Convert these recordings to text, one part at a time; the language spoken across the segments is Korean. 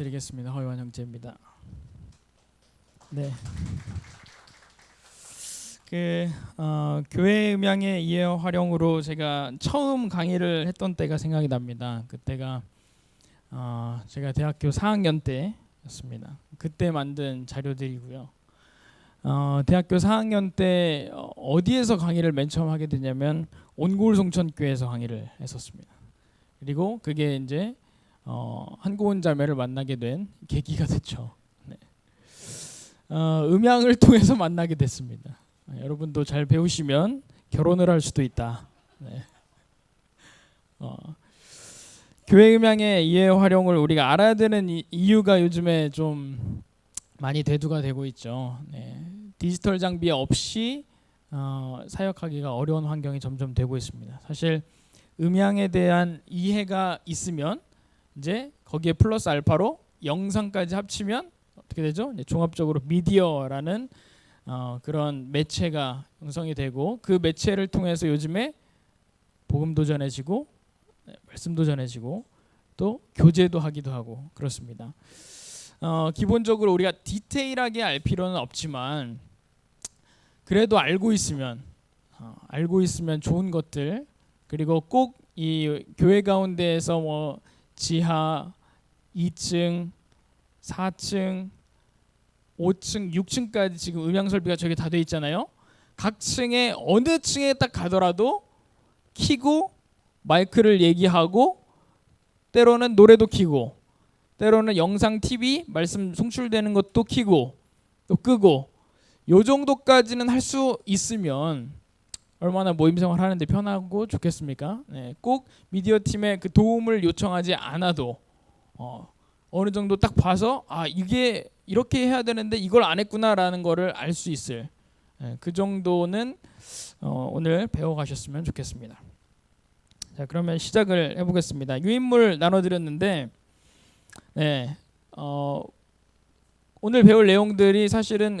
인사드리겠습니다. 허유환 형제입니다. 네. 교회 음향의 이해 활용으로 제가 처음 강의를 했던 때가 생각이 납니다. 그때가 제가 대학교 4학년 때였습니다. 그때 만든 자료들이고요. 대학교 4학년 때 어디에서 강의를 맨 처음 하게 되냐면 온골송천교회에서 강의를 했었습니다. 그리고 그게 이제 한고은 자매를 만나게 된 계기가 됐죠. 네. 음향을 통해서 만나게 됐습니다. 여러분도 잘 배우시면 결혼을 할 수도 있다. 네. 교회 음향의 이해 활용을 우리가 알아야 되는 이유가 요즘에 좀 많이 대두가 되고 있죠. 네. 디지털 장비 없이 사역하기가 어려운 환경이 점점 되고 있습니다. 사실 음향에 대한 이해가 있으면 이제 거기에 플러스 알파로 영상까지 합치면 어떻게 되죠? 이제 종합적으로 미디어라는 그런 매체가 형성이 되고 그 매체를 통해서 요즘에 복음도 전해지고 말씀도 전해지고 또 교제도 하기도 하고 그렇습니다. 기본적으로 우리가 디테일하게 알 필요는 없지만 그래도 알고 있으면 좋은 것들, 그리고 꼭 이 교회 가운데에서 뭐 지하 2층, 4층, 5층, 6층까지 지금 음향 설비가 저기 다 돼 있잖아요. 각 층에 어느 층에 딱 가더라도 키고 마이크를 얘기하고 때로는 노래도 키고 때로는 영상 TV 말씀 송출되는 것도 키고 또 끄고 요 정도까지는 할 수 있으면 얼마나 모임 생활 하는데 편하고 좋겠습니까? 네, 꼭 미디어 팀의 그 도움을 요청하지 않아도 어느 정도 딱 봐서 이게 이렇게 해야 되는데 이걸 안 했구나라는 거를 알 수 있을 그 정도는 오늘 배워가셨으면 좋겠습니다. 자, 그러면 시작을 해보겠습니다. 유인물 나눠드렸는데 오늘 배울 내용들이 사실은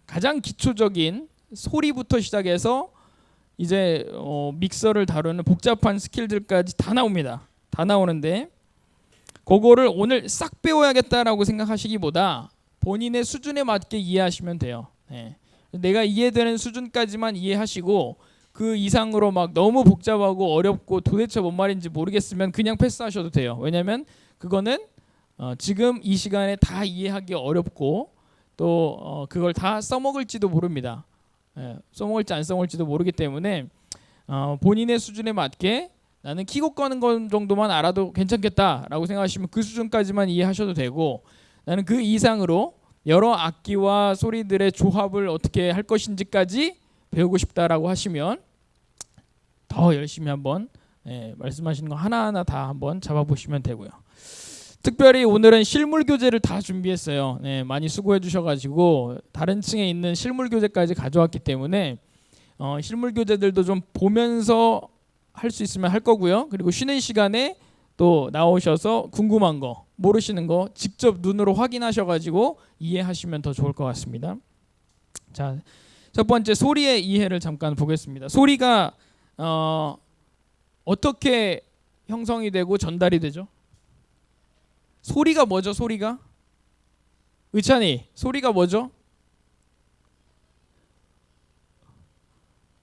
가장 기초적인 소리부터 시작해서 이제 믹서를 다루는 복잡한 스킬들까지 다 나옵니다. 다 나오는데 그거를 오늘 싹 배워야겠다라고 생각하시기보다 본인의 수준에 맞게 이해하시면 돼요. 내가 이해되는 수준까지만 이해하시고 그 이상으로 막 너무 복잡하고 어렵고 도대체 뭔 말인지 모르겠으면 그냥 패스하셔도 돼요. 왜냐하면 그거는 지금 이 시간에 다 이해하기 어렵고 또 그걸 다 써먹을지도 모릅니다. 써먹을지 안 써먹을지도 모르기 때문에 본인의 수준에 맞게 나는 키고 꺼는 것 정도만 알아도 괜찮겠다라고 생각하시면 그 수준까지만 이해하셔도 되고, 나는 그 이상으로 여러 악기와 소리들의 조합을 어떻게 할 것인지까지 배우고 싶다라고 하시면 더 열심히 한번 말씀하시는 거 하나하나 다 한번 잡아보시면 되고요. 특별히 오늘은 실물 교재를 다 준비했어요. 많이 수고해 주셔가지고 다른 층에 있는 실물 교재까지 가져왔기 때문에 실물 교재들도 좀 보면서 할 수 있으면 할 거고요. 그리고 쉬는 시간에 또 나오셔서 궁금한 거, 모르시는 거 직접 눈으로 확인하셔가지고 이해하시면 더 좋을 것 같습니다. 자, 첫 번째 소리의 이해를 잠깐 보겠습니다. 소리가 어떻게 형성이 되고 전달이 되죠? 소리가 뭐죠? 소리가? 의찬이, 소리가 뭐죠?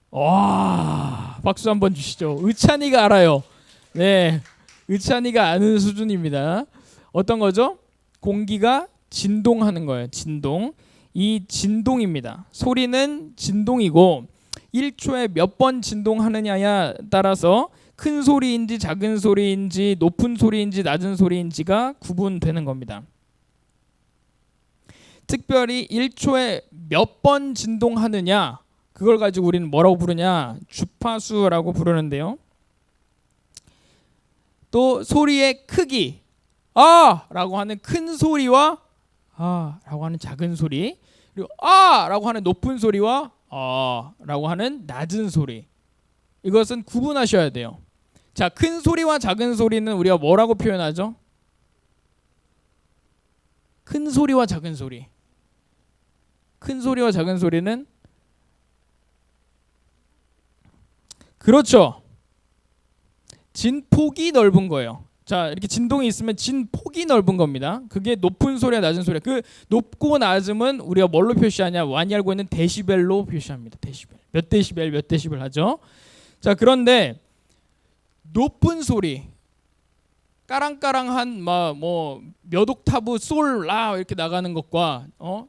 와, 박수 한번 주시죠. 의찬이가 알아요. 네, 의찬이가 아는 수준입니다. 어떤 거죠? 공기가 진동하는 거예요. 진동. 이 진동입니다. 소리는 진동이고 1초에 몇 번 진동하느냐에 따라서 큰 소리인지 작은 소리인지 높은 소리인지 낮은 소리인지가 구분되는 겁니다. 특별히 1초에 몇 번 진동하느냐, 그걸 가지고 우리는 뭐라고 부르냐, 주파수라고 부르는데요. 또 소리의 크기, 라고 하는 큰 소리와 라고 하는 작은 소리, 그리고 라고 하는 높은 소리와 라고 하는 낮은 소리, 이것은 구분하셔야 돼요. 자, 큰 소리와 작은 소리는 우리가 뭐라고 표현하죠? 큰 소리와 작은 소리. 큰 소리와 작은 소리는 그렇죠. 진폭이 넓은 거예요. 자, 이렇게 진동이 있으면 진폭이 넓은 겁니다. 그게 높은 소리와 낮은 소리. 그 높고 낮음은 우리가 뭘로 표시하냐? 많이 알고 있는 데시벨로 표시합니다. 데시벨. 몇 데시벨, 몇 데시벨 하죠. 자, 그런데 높은 소리, 까랑까랑한 뭐 몇 옥타브 솔 라 이렇게 나가는 것과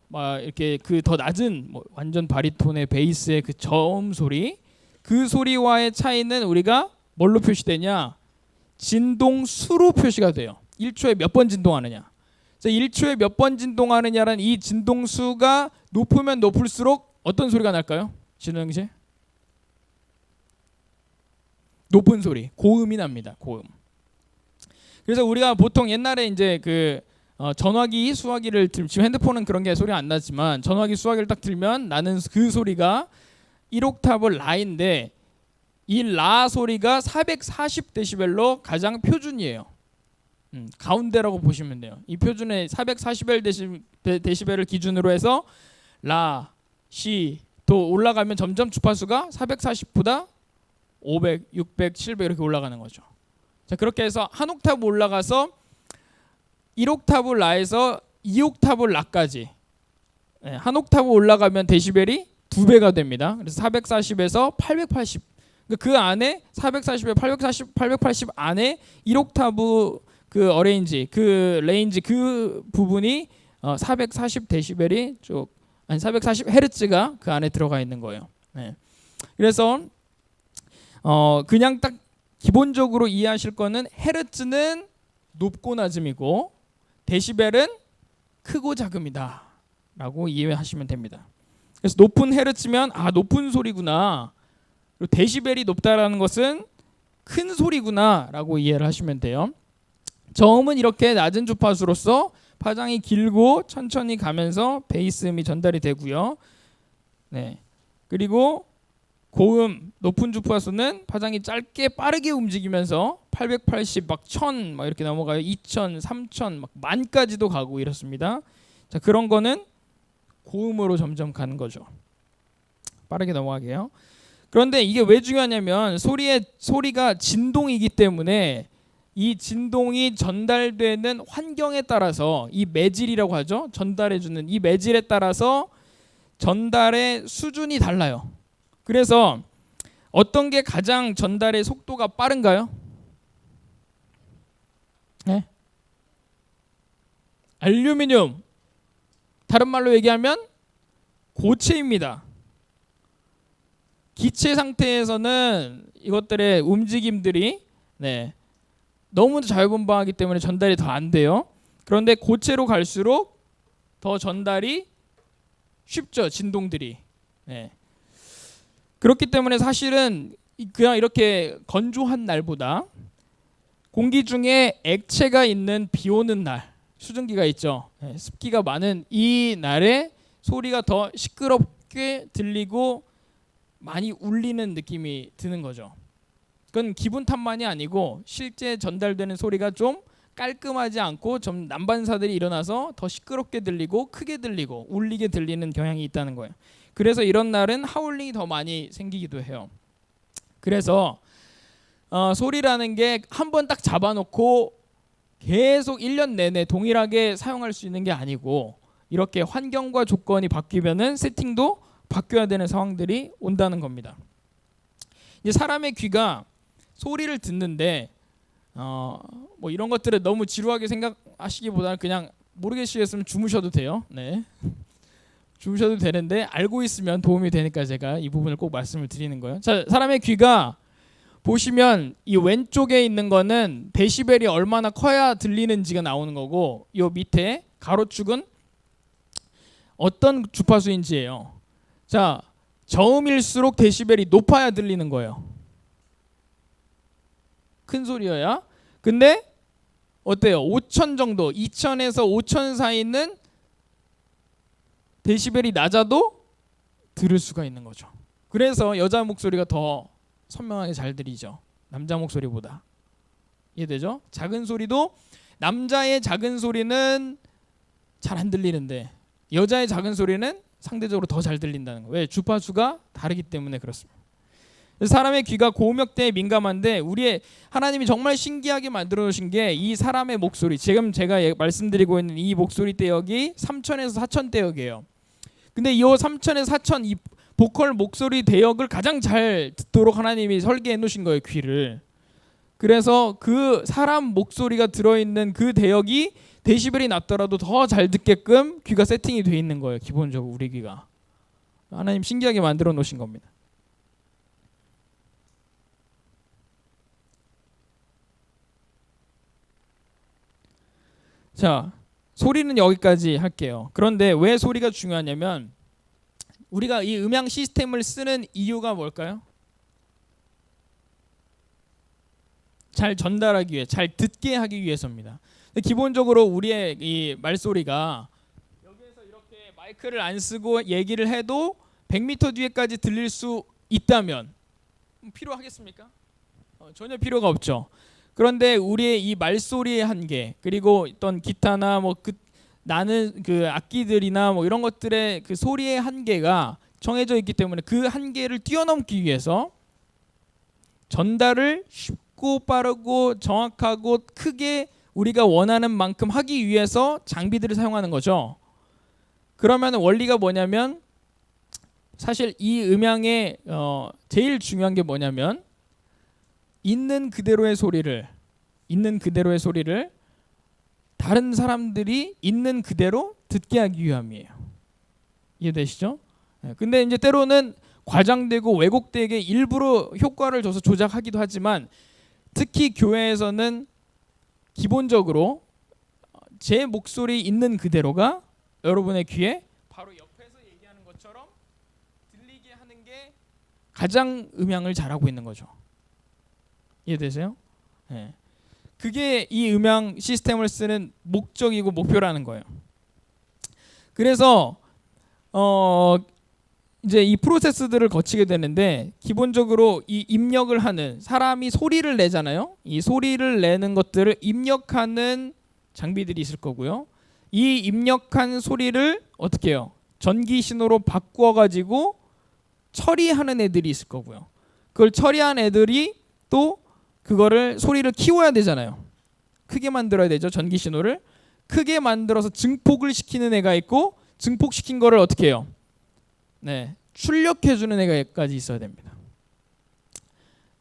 막 이렇게 그 더 낮은 뭐 완전 바리톤의 베이스의 그 저음 소리, 그 소리와의 차이는 우리가 뭘로 표시되냐? 진동수로 표시가 돼요. 1초에 몇 번 진동하느냐. 1초에 몇 번 진동하느냐라는 이 진동수가 높으면 높을수록 어떤 소리가 날까요? 진호영 씨? 높은 소리, 고음이 납니다. 고음. 그래서 우리가 보통 옛날에 이제 그 전화기, 수화기를 지금 핸드폰은 그런 게 소리가 안 나지만 전화기, 수화기를 딱 들면 나는 그 소리가 1옥타브 라인데 이 라 소리가 440데시벨로 가장 표준이에요. 가운데라고 보시면 돼요. 이 표준의 440데시벨을 기준으로 해서 라, 시, 도 올라가면 점점 주파수가 440보다 500, 600, 700 이렇게 올라가는 거죠. 자, 그렇게 해서 한 옥타브 올라가서 1옥타브 라에서 2옥타브 라까지 한 옥타브 올라가면 데시벨이 2배가 됩니다. 그래서 440에서 880. 그 안에 440에 840, 880 안에 1옥타브 그 어레인지, 그 레인지 그 부분이 440 데시벨이 아니 440 헤르츠가 그 안에 들어가 있는 거예요. 네. 그래서 그냥 딱 기본적으로 이해하실 거는 헤르츠는 높고 낮음이고 데시벨은 크고 작음이다라고 이해하시면 됩니다. 그래서 높은 헤르츠면 높은 소리구나. 그리고 데시벨이 높다라는 것은 큰 소리구나라고 이해를 하시면 돼요. 저음은 이렇게 낮은 주파수로서 파장이 길고 천천히 가면서 베이스음이 전달이 되고요. 네. 그리고 고음, 높은 주파수는 파장이 짧게 빠르게 움직이면서 880, 막 1000, 막 이렇게 넘어가요. 2000, 3000, 막 만까지도 가고 이렇습니다. 자, 그런 거는 고음으로 점점 가는 거죠. 빠르게 넘어가게요. 그런데 이게 왜 중요하냐면 소리가 진동이기 때문에 이 진동이 전달되는 환경에 따라서 이 매질이라고 하죠. 전달해주는 이 매질에 따라서 전달의 수준이 달라요. 그래서 어떤 게 가장 전달의 속도가 빠른가요? 네? 알루미늄. 다른 말로 얘기하면 고체입니다. 기체 상태에서는 이것들의 움직임들이 너무 자유분방하기 때문에 전달이 더 안 돼요. 그런데 고체로 갈수록 더 전달이 쉽죠. 진동들이. 그렇기 때문에 사실은 그냥 이렇게 건조한 날보다 공기 중에 액체가 있는 비 오는 날, 수증기가 있죠. 습기가 많은 이 날에 소리가 더 시끄럽게 들리고 많이 울리는 느낌이 드는 거죠. 그건 기분 탓만이 아니고 실제 전달되는 소리가 좀 깔끔하지 않고 좀 난반사들이 일어나서 더 시끄럽게 들리고 크게 들리고 울리게 들리는 경향이 있다는 거예요. 그래서 이런 날은 하울링이 더 많이 생기기도 해요. 그래서 소리라는 게 한 번 딱 잡아놓고 계속 1년 내내 동일하게 사용할 수 있는 게 아니고 이렇게 환경과 조건이 바뀌면은 세팅도 바뀌어야 되는 상황들이 온다는 겁니다. 이제 사람의 귀가 소리를 듣는데 뭐 이런 것들을 너무 지루하게 생각하시기보다는 그냥 모르겠으면 주무셔도 돼요. 네. 주무셔도 되는데 알고 있으면 도움이 되니까 제가 이 부분을 꼭 말씀을 드리는 거예요. 자, 사람의 귀가 보시면 이 왼쪽에 있는 거는 데시벨이 얼마나 커야 들리는지가 나오는 거고 이 밑에 가로축은 어떤 주파수인지예요. 자, 저음일수록 데시벨이 높아야 들리는 거예요. 큰 소리여야. 근데 어때요? 5000 정도, 2000에서 5000 사이는 데시벨이 낮아도 들을 수가 있는 거죠. 그래서 여자 목소리가 더 선명하게 잘 들리죠. 남자 목소리보다. 이해되죠? 작은 소리도 남자의 작은 소리는 잘 안 들리는데 여자의 작은 소리는 상대적으로 더 잘 들린다는 거예요. 왜? 주파수가 다르기 때문에 그렇습니다. 사람의 귀가 고음역대에 민감한데 우리의 하나님이 정말 신기하게 만들어 놓으신 게 이 사람의 목소리, 지금 제가 말씀드리고 있는 이 목소리 대역이 3천에서 4천 대역이에요. 근데 이 3천에서 4천 이 보컬 목소리 대역을 가장 잘 듣도록 하나님이 설계해 놓으신 거예요, 귀를. 그래서 그 사람 목소리가 들어있는 그 대역이 데시벨이 낮더라도 더 잘 듣게끔 귀가 세팅이 돼 있는 거예요, 기본적으로 우리 귀가. 하나님 신기하게 만들어 놓으신 겁니다. 자, 소리는 여기까지 할게요. 그런데 왜 소리가 중요하냐면 우리가 이 음향 시스템을 쓰는 이유가 뭘까요? 잘 전달하기 위해, 잘 듣게 하기 위해서입니다. 기본적으로 우리의 이 말소리가 여기에서 이렇게 마이크를 안 쓰고 얘기를 해도 100m 뒤에까지 들릴 수 있다면 필요하겠습니까? 전혀 필요가 없죠. 그런데 우리의 이 말소리의 한계, 그리고 어떤 기타나 뭐 나는 그 악기들이나 뭐 이런 것들의 그 소리의 한계가 정해져 있기 때문에 그 한계를 뛰어넘기 위해서 전달을 쉽고 빠르고 정확하고 크게 우리가 원하는 만큼 하기 위해서 장비들을 사용하는 거죠. 그러면 원리가 뭐냐면 사실 이 음향의 제일 중요한 게 뭐냐면 있는 그대로의 소리를 다른 사람들이 있는 그대로 듣게 하기 위함이에요. 이해되시죠? 근데 이제 때로는 과장되고 왜곡되게 일부러 효과를 줘서 조작하기도 하지만 특히 교회에서는 기본적으로 제 목소리 있는 그대로가 여러분의 귀에 바로 옆에서 얘기하는 것처럼 들리게 하는 게 가장 음향을 잘하고 있는 거죠. 이해되세요? 네. 그게 이 음향 시스템을 쓰는 목적이고 목표라는 거예요. 그래서 이제 이 프로세스들을 거치게 되는데 기본적으로 이 입력을 하는 사람이 소리를 내잖아요. 이 소리를 내는 것들을 입력하는 장비들이 있을 거고요. 이 입력한 소리를 어떻게 해요? 전기 신호로 바꾸어 가지고 처리하는 애들이 있을 거고요. 그걸 처리한 애들이 또 그거를 소리를 키워야 되잖아요. 크게 만들어야 되죠. 전기 신호를 크게 만들어서 증폭을 시키는 애가 있고 증폭시킨 거를 어떻게 해요? 네, 출력해 주는 애가까지 있어야 됩니다.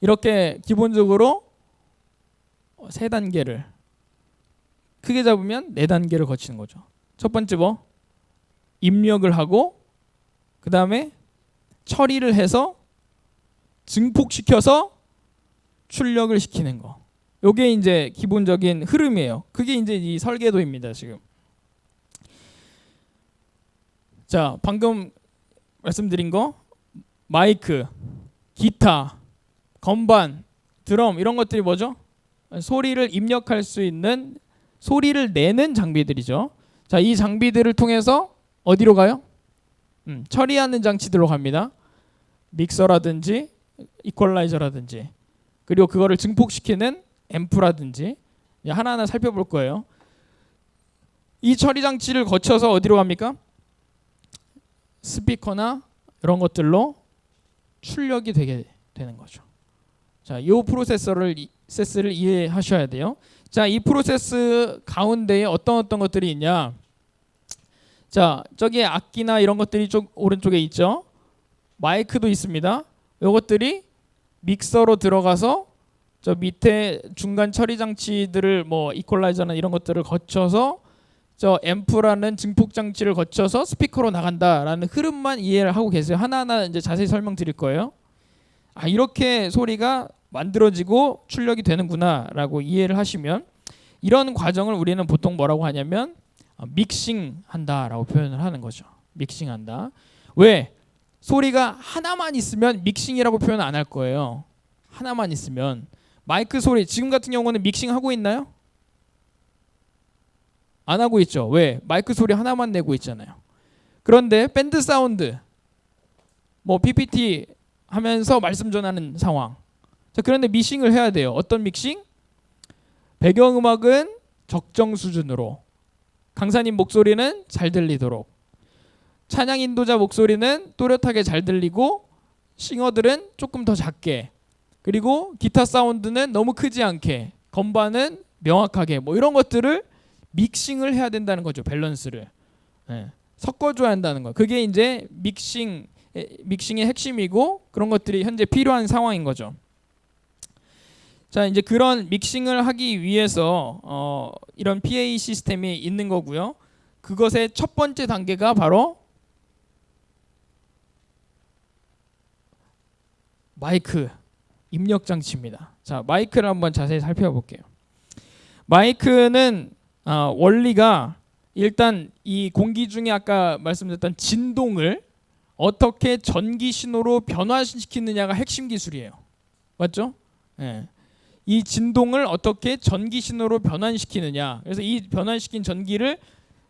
이렇게 기본적으로 세 단계를 크게 잡으면 네 단계를 거치는 거죠. 첫 번째 뭐? 입력을 하고 그 다음에 처리를 해서 증폭시켜서 출력을 시키는 거. 요게 이제 기본적인 흐름이에요. 그게 이제 이 설계도입니다, 지금. 자, 방금 말씀드린 거 마이크, 기타, 건반, 드럼 이런 것들이 뭐죠? 소리를 입력할 수 있는 소리를 내는 장비들이죠. 자, 이 장비들을 통해서 어디로 가요? 처리하는 장치들로 갑니다. 믹서라든지 이퀄라이저라든지 그리고 그거를 증폭시키는 앰프라든지 하나하나 살펴볼 거예요. 이 처리 장치를 거쳐서 어디로 갑니까? 스피커나 이런 것들로 출력이 되게 되는 거죠. 자, 이 프로세스를 이해하셔야 돼요. 자, 이 프로세스 가운데에 어떤 것들이 있냐? 자, 저기 악기나 이런 것들이 쪽 오른쪽에 있죠. 마이크도 있습니다. 이것들이 믹서로 들어가서 저 밑에 중간 처리 장치들을 뭐 이퀄라이저나 이런 것들을 거쳐서 저 앰프라는 증폭 장치를 거쳐서 스피커로 나간다라는 흐름만 이해를 하고 계세요. 하나하나 이제 자세히 설명드릴 거예요. 아, 이렇게 소리가 만들어지고 출력이 되는구나라고 이해를 하시면 이런 과정을 우리는 보통 뭐라고 하냐면 믹싱한다라고 표현을 하는 거죠. 믹싱한다. 왜? 소리가 하나만 있으면 믹싱이라고 표현 안 할 거예요. 하나만 있으면 마이크 소리 지금 같은 경우는 믹싱하고 있나요? 안 하고 있죠. 왜? 마이크 소리 하나만 내고 있잖아요. 그런데 밴드 사운드 뭐 PPT 하면서 말씀 전하는 상황. 자, 그런데 믹싱을 해야 돼요. 어떤 믹싱? 배경음악은 적정 수준으로, 강사님 목소리는 잘 들리도록, 찬양 인도자 목소리는 또렷하게 잘 들리고 싱어들은 조금 더 작게, 그리고 기타 사운드는 너무 크지 않게, 건반은 명확하게, 뭐 이런 것들을 믹싱을 해야 된다는 거죠. 밸런스를 섞어줘야 한다는 거. 그게 이제 믹싱의 핵심이고, 그런 것들이 현재 필요한 상황인 거죠. 자, 이제 그런 믹싱을 하기 위해서 이런 PA 시스템이 있는 거고요. 그것의 첫 번째 단계가 바로 마이크 입력 장치입니다. 자, 마이크를 한번 자세히 살펴볼게요. 마이크는 원리가 일단 이 공기 중에 아까 말씀드렸던 진동을 어떻게 전기 신호로 변화시키느냐가 핵심 기술이에요. 맞죠? 네. 이 진동을 어떻게 전기 신호로 변환시키느냐. 그래서 이 변환시킨 전기를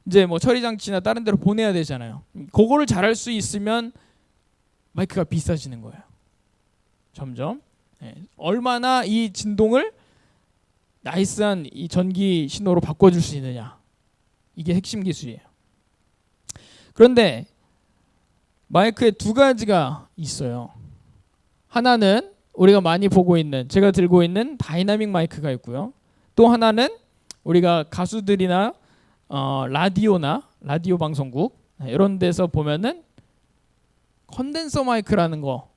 이제 뭐 처리 장치나 다른 데로 보내야 되잖아요. 그거를 잘할 수 있으면 마이크가 비싸지는 거예요. 점점. 얼마나 이 진동을 나이스한 이 전기 신호로 바꿔줄 수 있느냐. 이게 핵심 기술이에요. 그런데 마이크에 두 가지가 있어요. 하나는 우리가 많이 보고 있는, 제가 들고 있는 다이나믹 마이크가 있고요. 또 하나는 우리가 가수들이나 라디오나 라디오 방송국 이런 데서 보면은 컨덴서 마이크라는 거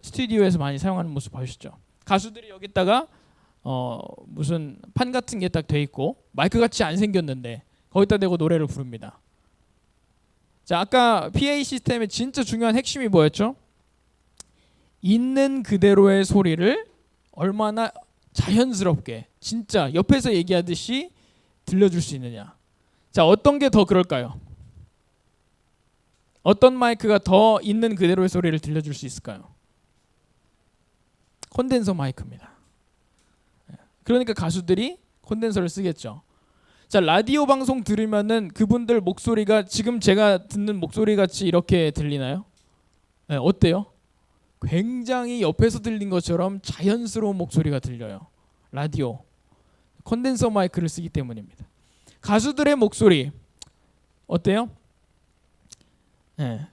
스튜디오에서 많이 사용하는 모습 보셨죠? 가수들이 여기다가 무슨 판 같은 게 딱 돼 있고 마이크 같이 안 생겼는데 거기다 대고 노래를 부릅니다. 자, 아까 PA 시스템의 진짜 중요한 핵심이 뭐였죠? 있는 그대로의 소리를 얼마나 자연스럽게 진짜 옆에서 얘기하듯이 들려줄 수 있느냐. 자, 어떤 게 더 그럴까요? 어떤 마이크가 더 있는 그대로의 소리를 들려줄 수 있을까요? 콘덴서 마이크입니다. 그러니까 가수들이 콘덴서를 쓰겠죠. 자, 라디오 방송 들으면은 그분들 목소리가 지금 제가 듣는 목소리 같이 이렇게 들리나요? 네, 어때요? 굉장히 옆에서 들린 것처럼 자연스러운 목소리가 들려요. 라디오. 콘덴서 마이크를 쓰기 때문입니다. 가수들의 목소리 어때요? 네.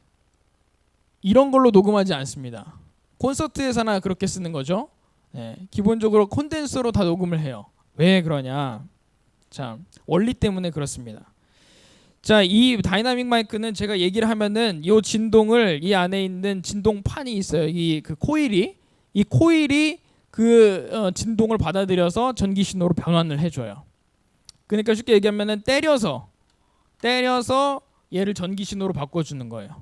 이런 걸로 녹음하지 않습니다. 콘서트에서나 그렇게 쓰는 거죠. 네. 기본적으로 콘덴서로 다 녹음을 해요. 왜 그러냐? 자, 원리 때문에 그렇습니다. 자, 이 다이나믹 마이크는 제가 얘기를 하면은 이 진동을, 이 안에 있는 진동판이 있어요. 이 그 코일이 그 진동을 받아들여서 전기 신호로 변환을 해줘요. 그러니까 쉽게 얘기하면은 때려서 얘를 전기 신호로 바꿔주는 거예요.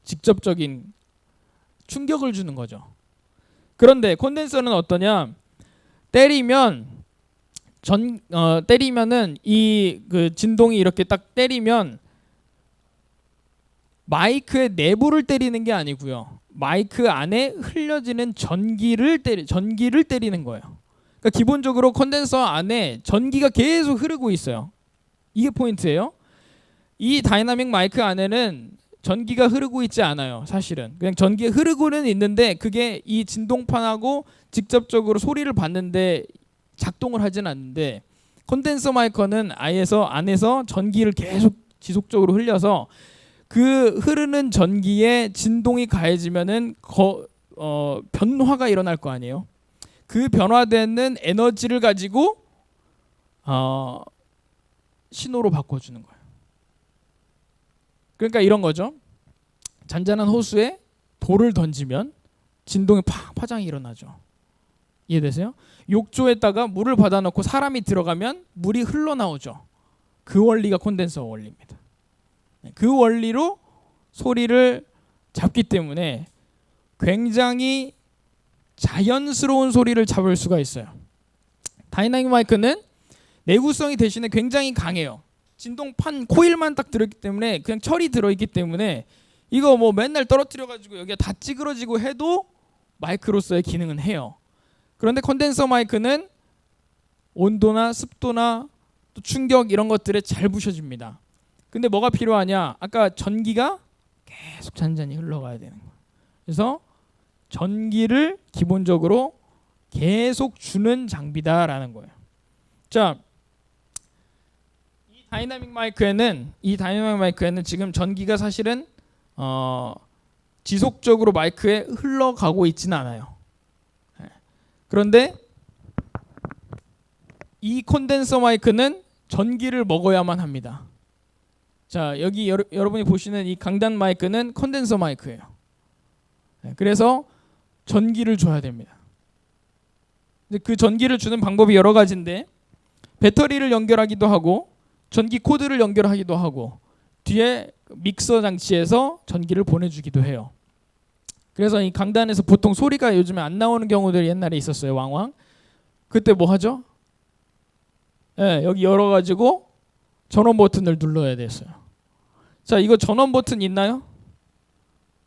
직접적인 충격을 주는 거죠. 그런데 콘덴서는 어떠냐? 때리면은 이 그 진동이 이렇게 딱 때리면 마이크의 내부를 때리는 게 아니고요. 마이크 안에 흘려지는 전기를 때리는 거예요. 그러니까 기본적으로 콘덴서 안에 전기가 계속 흐르고 있어요. 이게 포인트예요. 이 다이나믹 마이크 안에는 전기가 흐르고 있지 않아요. 사실은 그냥 전기가 흐르고는 있는데 그게 이 진동판하고 직접적으로 소리를 받는데 작동을 하진 않는데, 콘덴서 마이크는 안에서 전기를 계속 지속적으로 흘려서 그 흐르는 전기에 진동이 가해지면은 변화가 일어날 거 아니에요. 그 변화되는 에너지를 가지고 신호로 바꿔주는 거예요. 그러니까 이런 거죠. 잔잔한 호수에 돌을 던지면 진동이 파장이 일어나죠. 이해되세요? 욕조에다가 물을 받아놓고 사람이 들어가면 물이 흘러나오죠. 그 원리가 콘덴서 원리입니다. 그 원리로 소리를 잡기 때문에 굉장히 자연스러운 소리를 잡을 수가 있어요. 다이나믹 마이크는 내구성이 대신에 굉장히 강해요. 진동판 코일만 딱 들어있기 때문에, 그냥 철이 들어있기 때문에 이거 뭐 맨날 떨어뜨려가지고 여기가 다 찌그러지고 해도 마이크로서의 기능은 해요. 그런데 콘덴서 마이크는 온도나 습도나 또 충격 이런 것들에 잘 부셔집니다. 근데 뭐가 필요하냐? 아까 전기가 계속 잔잔히 흘러가야 되는 거예요. 그래서 전기를 기본적으로 계속 주는 장비다라는 거예요. 자, 이 다이나믹 마이크에는 지금 전기가 사실은 지속적으로 마이크에 흘러가고 있지는 않아요. 그런데 이 콘덴서 마이크는 전기를 먹어야만 합니다. 자, 여기 여러분이 보시는 이 강단 마이크는 콘덴서 마이크예요. 그래서 전기를 줘야 됩니다. 그 전기를 주는 방법이 여러 가지인데, 배터리를 연결하기도 하고 전기 코드를 연결하기도 하고 뒤에 믹서 장치에서 전기를 보내주기도 해요. 그래서 이 강단에서 보통 소리가 요즘에 안 나오는 경우들이 옛날에 있었어요. 왕왕. 그때 뭐 하죠? 여기 열어가지고 전원 버튼을 눌러야 됐어요. 자, 이거 전원 버튼 있나요?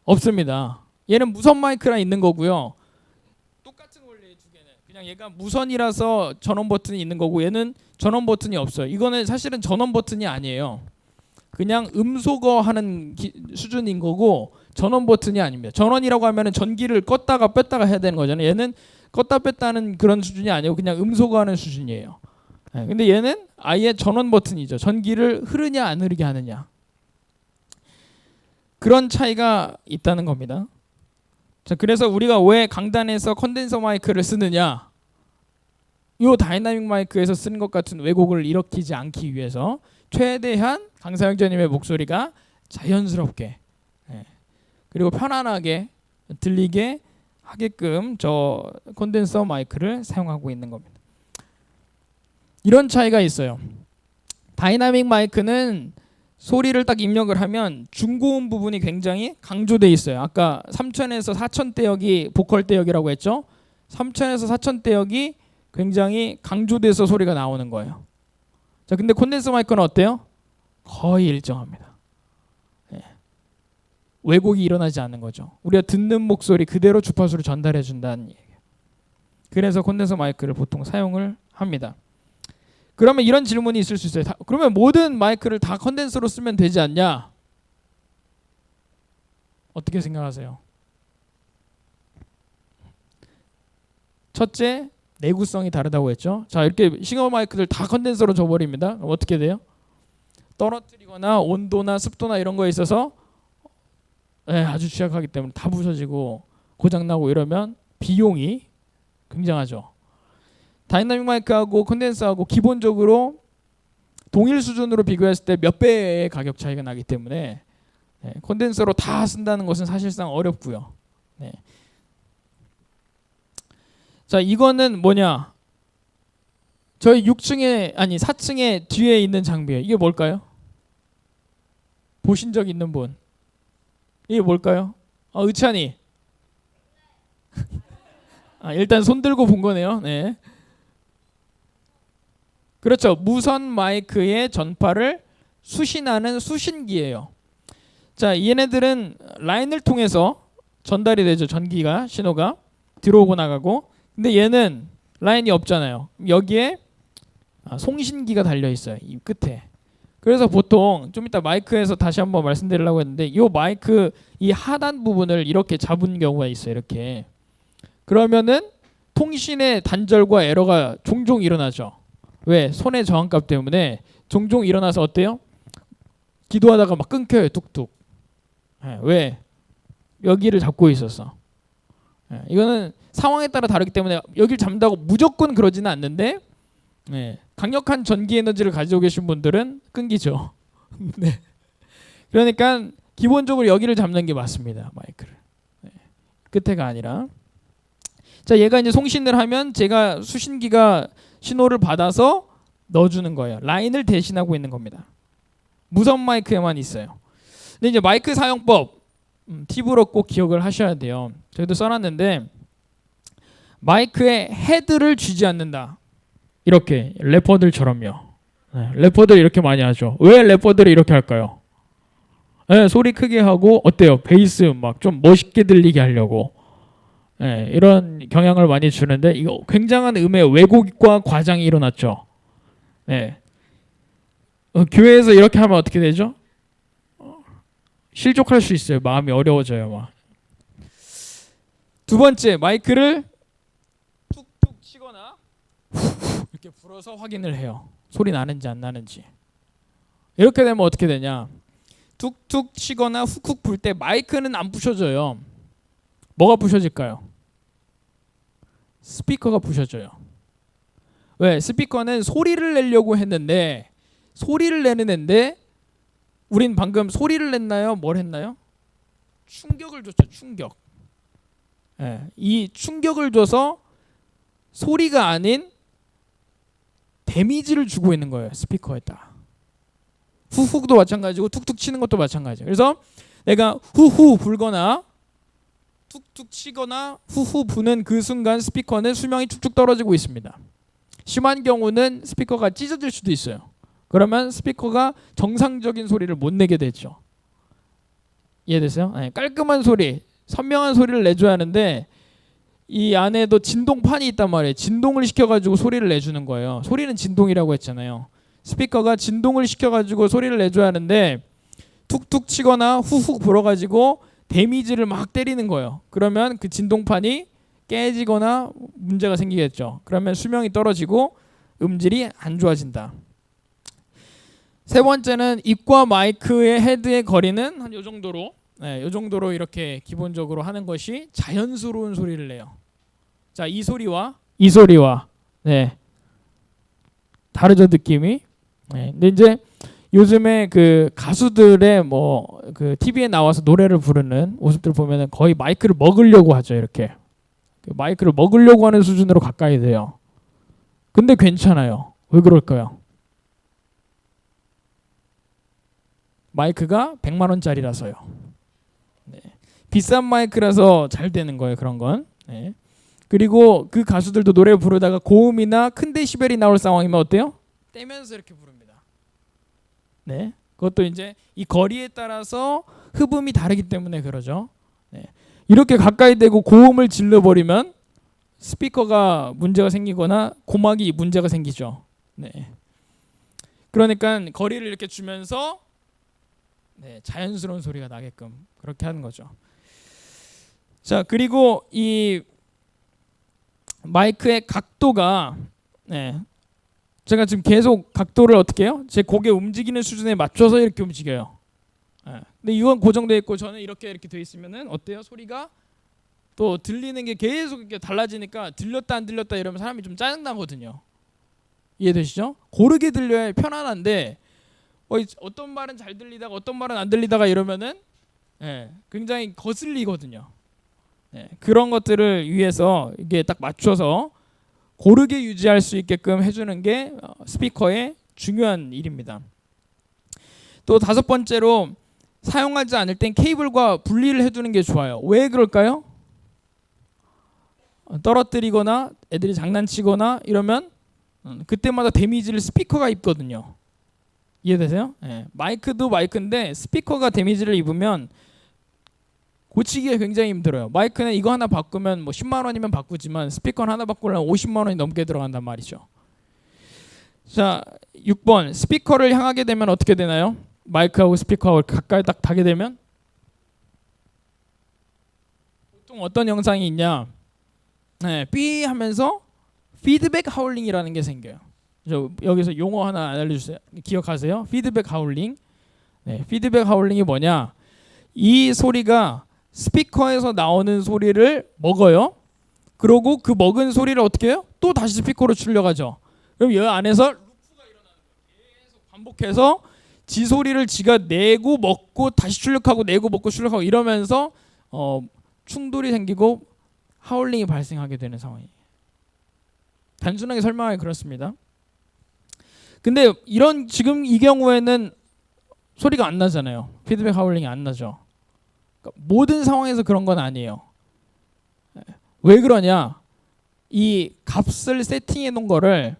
없습니다. 얘는 무선 마이크라 있는 거고요. 똑같은 원리의 두 개는 그냥 얘가 무선이라서 전원 버튼이 있는 거고, 얘는 전원 버튼이 없어요. 이거는 사실은 전원 버튼이 아니에요. 그냥 음소거 하는 수준인 거고 전원 버튼이 아닙니다. 전원이라고 하면은 전기를 껐다가 뺐다가 해야 되는 거잖아요. 얘는 껐다 뺐다 하는 그런 수준이 아니고 그냥 음소거 하는 수준이에요. 근데 얘는 아예 전원 버튼이죠. 전기를 흐르냐 안 흐르게 하느냐. 그런 차이가 있다는 겁니다. 자, 그래서 우리가 왜 강단에서 컨덴서 마이크를 쓰느냐? 이 다이나믹 마이크에서 쓰는 것 같은 왜곡을 일으키지 않기 위해서 최대한 강사 형제님의 목소리가 자연스럽게 그리고 편안하게 들리게 하게끔 저 컨덴서 마이크를 사용하고 있는 겁니다. 이런 차이가 있어요. 다이나믹 마이크는 소리를 딱 입력을 하면 중고음 부분이 굉장히 강조돼 있어요. 아까 3000에서 4000대역이 보컬 대역이라고 했죠. 3000에서 4000대역이 굉장히 강조돼서 소리가 나오는 거예요. 자, 근데 콘덴서 마이크는 어때요? 거의 일정합니다. 왜곡이 일어나지 않는 거죠. 우리가 듣는 목소리 그대로 주파수를 전달해 준다는 얘기예요. 그래서 콘덴서 마이크를 보통 사용을 합니다. 그러면 이런 질문이 있을 수 있어요. 그러면 모든 마이크를 다 컨덴서로 쓰면 되지 않냐? 어떻게 생각하세요? 첫째, 내구성이 다르다고 했죠. 자, 이렇게 싱어 마이크들 다 컨덴서로 줘버립니다. 그럼 어떻게 돼요? 떨어뜨리거나 온도나 습도나 이런 거에 있어서 아주 취약하기 때문에 다 부서지고 고장나고 이러면 비용이 굉장하죠. 다이나믹 마이크하고 컨덴서하고 기본적으로 동일 수준으로 비교했을 때 몇 배의 가격 차이가 나기 때문에 컨덴서로 다 쓴다는 것은 사실상 어렵고요. 자, 이거는 뭐냐? 저희 4층에 뒤에 있는 장비예요. 이게 뭘까요? 보신 적 있는 분? 이게 뭘까요? 의찬이. 일단 손 들고 본 거네요. 네. 그렇죠. 무선 마이크의 전파를 수신하는 수신기예요. 자, 얘네들은 라인을 통해서 전달이 되죠. 전기가, 신호가 들어오고 나가고. 근데 얘는 라인이 없잖아요. 여기에 송신기가 달려 있어요. 이 끝에. 그래서 보통 좀 이따 마이크에서 다시 한번 말씀드리려고 했는데, 이 마이크 이 하단 부분을 이렇게 잡은 경우가 있어요. 이렇게. 그러면은 통신의 단절과 에러가 종종 일어나죠. 왜? 손의 저항값 때문에 종종 일어나서 어때요? 기도하다가 막 끊겨요. 뚝뚝. 왜? 여기를 잡고 있었어. 이거는 상황에 따라 다르기 때문에 여기를 잡는다고 무조건 그러지는 않는데, 강력한 전기 에너지를 가지고 계신 분들은 끊기죠. 네. 그러니까 기본적으로 여기를 잡는 게 맞습니다. 마이크를. 끝에가 아니라. 자, 얘가 이제 송신을 하면 제가 수신기가 신호를 받아서 넣어주는 거예요. 라인을 대신하고 있는 겁니다. 무선 마이크에만 있어요. 근데 이제 마이크 사용법 팁으로 꼭 기억을 하셔야 돼요. 저희도 써놨는데, 마이크에 헤드를 쥐지 않는다. 이렇게 래퍼들처럼요. 래퍼들 이렇게 많이 하죠. 왜 래퍼들이 이렇게 할까요? 소리 크게 하고 어때요? 베이스 막 좀 멋있게 들리게 하려고. 이런 경향을 많이 주는데, 이거 굉장한 음의 왜곡과 과장이 일어났죠. 교회에서 이렇게 하면 어떻게 되죠? 실족할 수 있어요. 마음이 어려워져요. 막. 두 번째, 마이크를 툭툭 치거나 이렇게 불어서 확인을 해요. 소리 나는지 안 나는지. 이렇게 되면 어떻게 되냐? 툭툭 치거나 훅훅 불 때 마이크는 안 부셔져요. 뭐가 부셔질까요? 스피커가 부셔져요. 왜? 스피커는 소리를 내려고 했는데 소리를 내는 앤데 우린 방금 소리를 냈나요? 뭘 했나요? 충격을 줬죠. 충격. 예, 이 충격을 줘서 소리가 아닌 데미지를 주고 있는 거예요. 스피커에다. 후후도 마찬가지고 툭툭 치는 것도 마찬가지예요. 그래서 내가 후후 불거나 툭툭 치거나 후후 부는 그 순간 스피커는 수명이 쭉쭉 떨어지고 있습니다. 심한 경우는 스피커가 찢어질 수도 있어요. 그러면 스피커가 정상적인 소리를 못 내게 되죠. 이해됐어요? 네, 깔끔한 소리, 선명한 소리를 내줘야 하는데 이 안에도 진동판이 있단 말이에요. 진동을 시켜가지고 소리를 내주는 거예요. 소리는 진동이라고 했잖아요. 스피커가 진동을 시켜가지고 소리를 내줘야 하는데 툭툭 치거나 후훅 불어가지고 데미지를 막 때리는 거예요. 그러면 그 진동판이 깨지거나 문제가 생기겠죠. 그러면 수명이 떨어지고 음질이 안 좋아진다. 세 번째는 입과 마이크의 헤드의 거리는 한 요 정도로, 요 정도로 이렇게 기본적으로 하는 것이 자연스러운 소리를 내요. 자, 이 소리와 이 소리와 다르죠, 느낌이. 근데 이제 요즘에 그 가수들의 뭐 그 TV에 나와서 노래를 부르는 모습들 보면은 거의 마이크를 먹으려고 하죠. 이렇게 마이크를 먹으려고 하는 수준으로 가까이 돼요. 근데 괜찮아요. 왜 그럴까요? 마이크가 100만 원짜리라서요. 비싼 마이크라서 잘 되는 거예요. 그런 건. 그리고 그 가수들도 노래 부르다가 고음이나 큰 데시벨이 나올 상황이면 어때요? 떼면서 이렇게 부릅니다. 그것도 이제 이 거리에 따라서 흡음이 다르기 때문에 그러죠. 이렇게 가까이 대고 고음을 질러버리면 스피커가 문제가 생기거나 고막이 문제가 생기죠. 그러니까 거리를 이렇게 주면서 자연스러운 소리가 나게끔 그렇게 하는 거죠. 자, 그리고 이 마이크의 각도가 제가 지금 계속 각도를 어떻게 해요? 제 고개 움직이는 수준에 맞춰서 이렇게 움직여요. 근데 이건 고정되어 있고 저는 이렇게 돼 있으면은 어때요? 소리가 또 들리는 게 계속 이렇게 달라지니까 들렸다 안 들렸다 이러면 사람이 좀 짜증나거든요. 이해되시죠? 고르게 들려야 편안한데 어떤 말은 잘 들리다가 어떤 말은 안 들리다가 이러면은 굉장히 거슬리거든요. 그런 것들을 위해서 이게 딱 맞춰서 고르게 유지할 수 있게끔 해주는 게 스피커의 중요한 일입니다. 또 다섯 번째로 사용하지 않을 땐 케이블과 분리를 해두는 게 좋아요. 왜 그럴까요? 떨어뜨리거나 애들이 장난치거나 이러면 그때마다 데미지를 스피커가 입거든요. 이해되세요? 마이크도 마이크인데 스피커가 데미지를 입으면 고치기가 굉장히 힘들어요. 마이크는 이거 하나 바꾸면 뭐 10만 원이면 바꾸지만 스피커는 하나 바꾸려면 50만 원이 넘게 들어간단 말이죠. 자, 6번 스피커를 향하게 되면 어떻게 되나요? 마이크하고 스피커하고 가까이 딱 닿게 되면 보통 어떤 영상이 있냐? 삐 하면서 피드백 하울링이라는 게 생겨요. 여기서 용어 하나 알려주세요. 기억하세요? 피드백 하울링. 피드백 하울링이 뭐냐? 이 소리가 스피커에서 나오는 소리를 먹어요. 그러고 그 먹은 소리를 어떻게 해요? 또 다시 스피커로 출력하죠. 그럼 이 안에서 루프가 일어나는 거예요. 계속 반복해서 지 소리를 지가 내고 먹고 다시 출력하고 내고 먹고 출력하고 이러면서 충돌이 생기고 하울링이 발생하게 되는 상황이에요. 단순하게 설명하기 그렇습니다. 근데 지금 이 경우에는 소리가 안 나잖아요. 피드백 하울링이 안 나죠. 그러니까 모든 상황에서 그런 건 아니에요. 왜 그러냐? 이 값을 세팅해 놓은 거를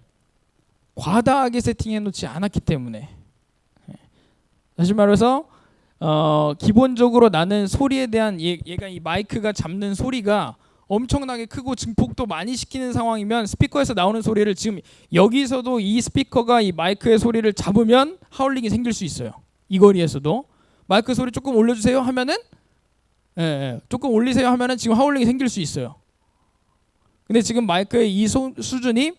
과다하게 세팅해 놓지 않았기 때문에. 다시 말해서 기본적으로 나는 소리에 대한 얘가 이 마이크가 잡는 소리가 엄청나게 크고 증폭도 많이 시키는 상황이면 스피커에서 나오는 소리를 지금 여기서도 이 스피커가 이 마이크의 소리를 잡으면 하울링이 생길 수 있어요. 이 거리에서도 마이크 소리 조금 올려주세요 하면은 조금 올리세요 하면은 지금 하울링이 생길 수 있어요. 근데 지금 마이크의 이 수준이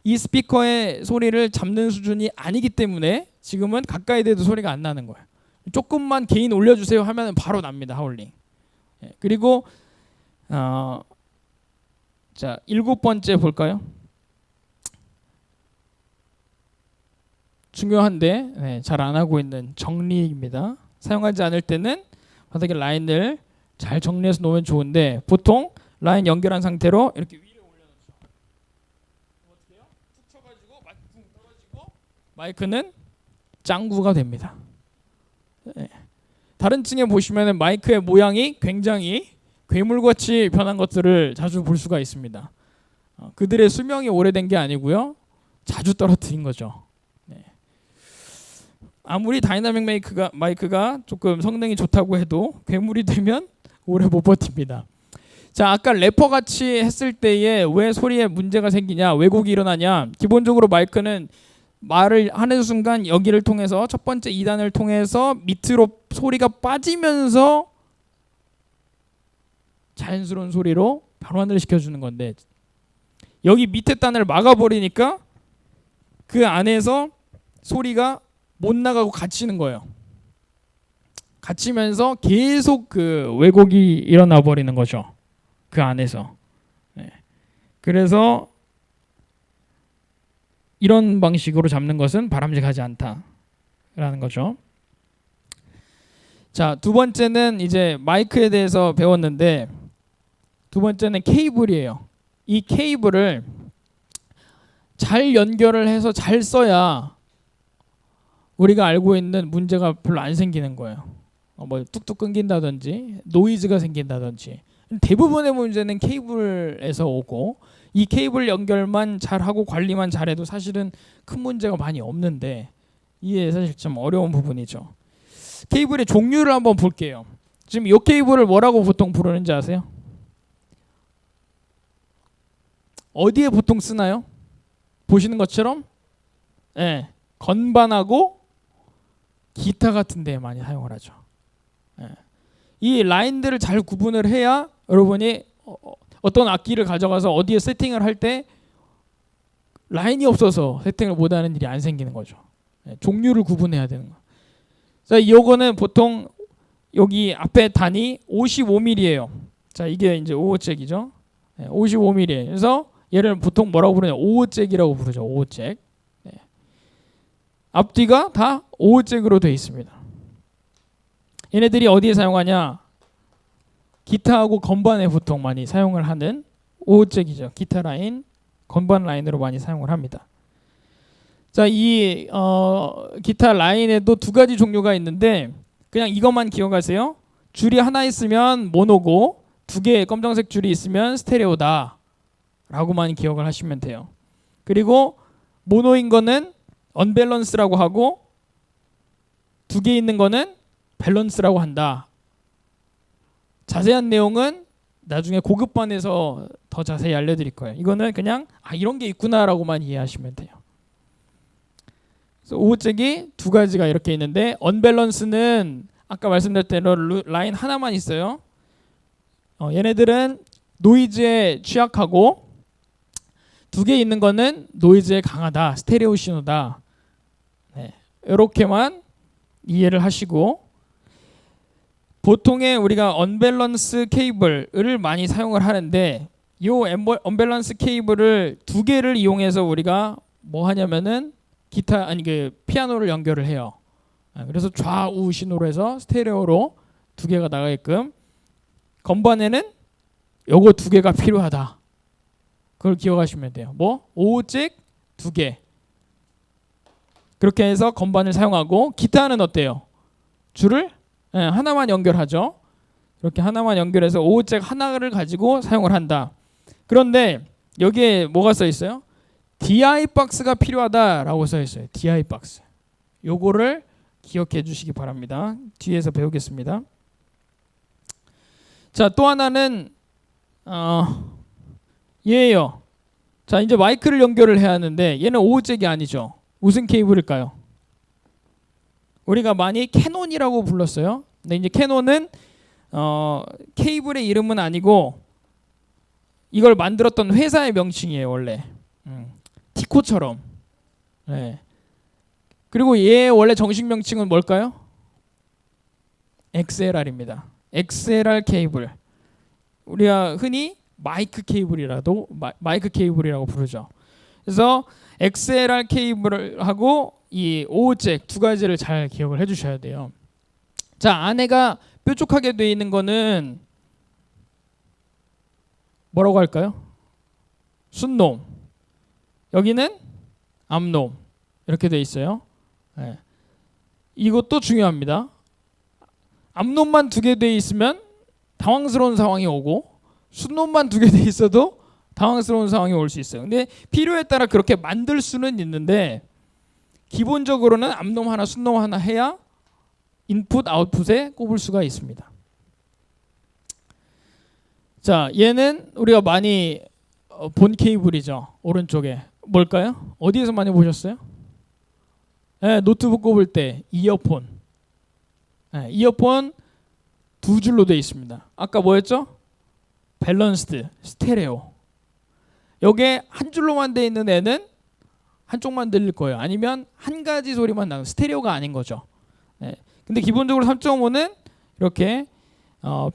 이 스피커의 소리를 잡는 수준이 아니기 때문에 지금은 가까이 대도 소리가 안 나는 거예요. 조금만 게인 올려주세요 하면 바로 납니다. 하울링. 그리고 자 7번째 볼까요? 중요한데 잘 안 하고 있는 정리입니다. 사용하지 않을 때는 바닥에 라인을 잘 정리해서 놓으면 좋은데 보통 라인 연결한 상태로 이렇게 위로 올려놓죠. 어떻게 해요? 툭 쳐가지고 붕 떨어지고 마이크는 짱구가 됩니다. 다른 층에 보시면 마이크의 모양이 굉장히 괴물같이 변한 것들을 자주 볼 수가 있습니다. 그들의 수명이 오래된 게 아니고요. 자주 떨어뜨린 거죠. 아무리 다이나믹 마이크가 조금 성능이 좋다고 해도 괴물이 되면 오래 못 버팁니다. 자, 아까 래퍼 같이 했을 때에 왜 소리에 문제가 생기냐, 왜곡이 일어나냐. 기본적으로 마이크는 말을 하는 순간 여기를 통해서 첫 번째 2단을 통해서 밑으로 소리가 빠지면서 자연스러운 소리로 변환을 시켜주는 건데 여기 밑에 단을 막아버리니까 그 안에서 소리가 못 나가고 갇히는 거예요. 갇히면서 계속 그 왜곡이 일어나 버리는 거죠. 그 안에서. 그래서 이런 방식으로 잡는 것은 바람직하지 않다라는 거죠. 자, 두 번째는 이제 마이크에 대해서 배웠는데 두 번째는 케이블이에요. 이 케이블을 잘 연결을 해서 잘 써야 우리가 알고 있는 문제가 별로 안 생기는 거예요. 뭐 뚝뚝 끊긴다든지 노이즈가 생긴다든지 대부분의 문제는 케이블에서 오고 이 케이블 연결만 잘하고 관리만 잘해도 사실은 큰 문제가 많이 없는데 이게 사실 좀 어려운 부분이죠. 케이블의 종류를 한번 볼게요. 지금 이 케이블을 뭐라고 보통 부르는지 아세요? 어디에 보통 쓰나요? 보시는 것처럼 건반하고 기타 같은 데에 많이 사용을 하죠. 이 라인들을 잘 구분을 해야 여러분이 어떤 악기를 가져가서 어디에 세팅을 할 때 라인이 없어서 세팅을 못하는 일이 안 생기는 거죠. 종류를 구분해야 되는 거. 자, 이거는 보통 여기 앞에 단이 55mm예요. 자, 이게 이제 5호잭이죠. 55mm. 그래서 얘를 보통 뭐라고 부르냐? 5호잭이라고 부르죠. 5호잭. 앞뒤가 다 5호잭으로 되어 있습니다. 얘네들이 어디에 사용하냐? 기타하고 건반에 보통 많이 사용을 하는 5호잭이죠. 기타 라인, 건반 라인으로 많이 사용을 합니다. 자, 이 기타 라인에도 두 가지 종류가 있는데 그냥 이것만 기억하세요. 줄이 하나 있으면 모노고 두 개의 검정색 줄이 있으면 스테레오다 라고만 기억을 하시면 돼요. 그리고 모노인 거는 언밸런스라고 하고 두 개 있는 거는 밸런스라고 한다. 자세한 내용은 나중에 고급반에서 더 자세히 알려드릴 거예요. 이거는 그냥 이런 게 있구나라고만 이해하시면 돼요. 그래서 5호잭이 두 가지가 이렇게 있는데 언밸런스는 아까 말씀드렸던 대로 라인 하나만 있어요. 얘네들은 노이즈에 취약하고 두 개 있는 거는 노이즈에 강하다. 스테레오 신호다. 이렇게만 이해를 하시고 보통의 우리가 언밸런스 케이블을 많이 사용을 하는데 이 언밸런스 케이블을 두 개를 이용해서 우리가 뭐 하냐면은 그 피아노를 연결을 해요. 그래서 좌우 신호로 해서 스테레오로 두 개가 나가게끔 건반에는 요거 두 개가 필요하다. 그걸 기억하시면 돼요. 뭐 5호잭 두 개. 그렇게 해서 건반을 사용하고 기타는 어때요? 줄을 하나만 연결하죠. 이렇게 하나만 연결해서 5호잭 하나를 가지고 사용을 한다. 그런데 여기에 뭐가 써 있어요? DI 박스가 필요하다라고 써 있어요. DI 박스. 요거를 기억해 주시기 바랍니다. 뒤에서 배우겠습니다. 자, 또 하나는 얘예요. 자, 이제 마이크를 연결을 해야 하는데 얘는 5호잭이 아니죠. 무슨 케이블일까요? 우리가 많이 캐논이라고 불렀어요. 근데 이제 캐논은 케이블의 이름은 아니고 이걸 만들었던 회사의 명칭이에요, 원래. 티코처럼. 네. 그리고 얘의 원래 정식 명칭은 뭘까요? XLR입니다. XLR 케이블. 우리가 흔히 마이크 케이블이라고 부르죠. 그래서 XLR 케이블하고 이 5호잭 두 가지를 잘 기억을 해주셔야 돼요. 자, 안에가 뾰족하게 되어 있는 거는 뭐라고 할까요? 순놈. 여기는 암놈. 이렇게 되어 있어요. 네. 이것도 중요합니다. 암놈만 두 개 되어 있으면 당황스러운 상황이 오고 순놈만 두 개 되어 있어도 당황스러운 상황이 올 수 있어요. 근데 필요에 따라 그렇게 만들 수는 있는데 기본적으로는 암놈 하나, 순놈 하나 해야 인풋, 아웃풋에 꼽을 수가 있습니다. 자, 얘는 우리가 많이 본 케이블이죠. 오른쪽에. 뭘까요? 어디에서 많이 보셨어요? 네, 노트북 꼽을 때 이어폰. 네, 이어폰 두 줄로 되어 있습니다. 아까 뭐였죠? 밸런스드, 스테레오. 여기에 한 줄로만 되어 있는 애는 한쪽만 들릴 거예요. 아니면 한 가지 소리만 나는 스테레오가 아닌 거죠. 네. 근데 기본적으로 3.5는 이렇게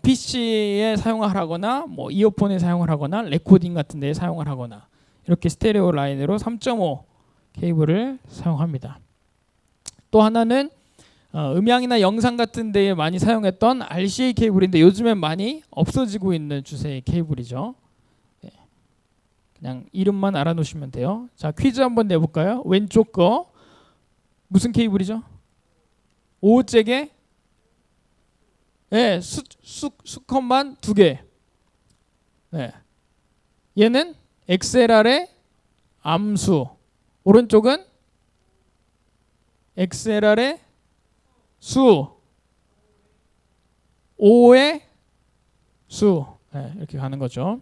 PC에 사용을 하거나 뭐 이어폰에 사용을 하거나 레코딩 같은 데에 사용을 하거나 이렇게 스테레오 라인으로 3.5 케이블을 사용합니다. 또 하나는 음향이나 영상 같은 데에 많이 사용했던 RCA 케이블인데 요즘엔 많이 없어지고 있는 추세의 케이블이죠. 네. 그냥 이름만 알아놓으시면 돼요. 자, 퀴즈 한번 내볼까요? 왼쪽 거 무슨 케이블이죠? 5호잭에 네, 수컷만 두 개. 네. 얘는 XLR의 암수. 오른쪽은 XLR의 수. 5의 수. 네, 이렇게 가는 거죠.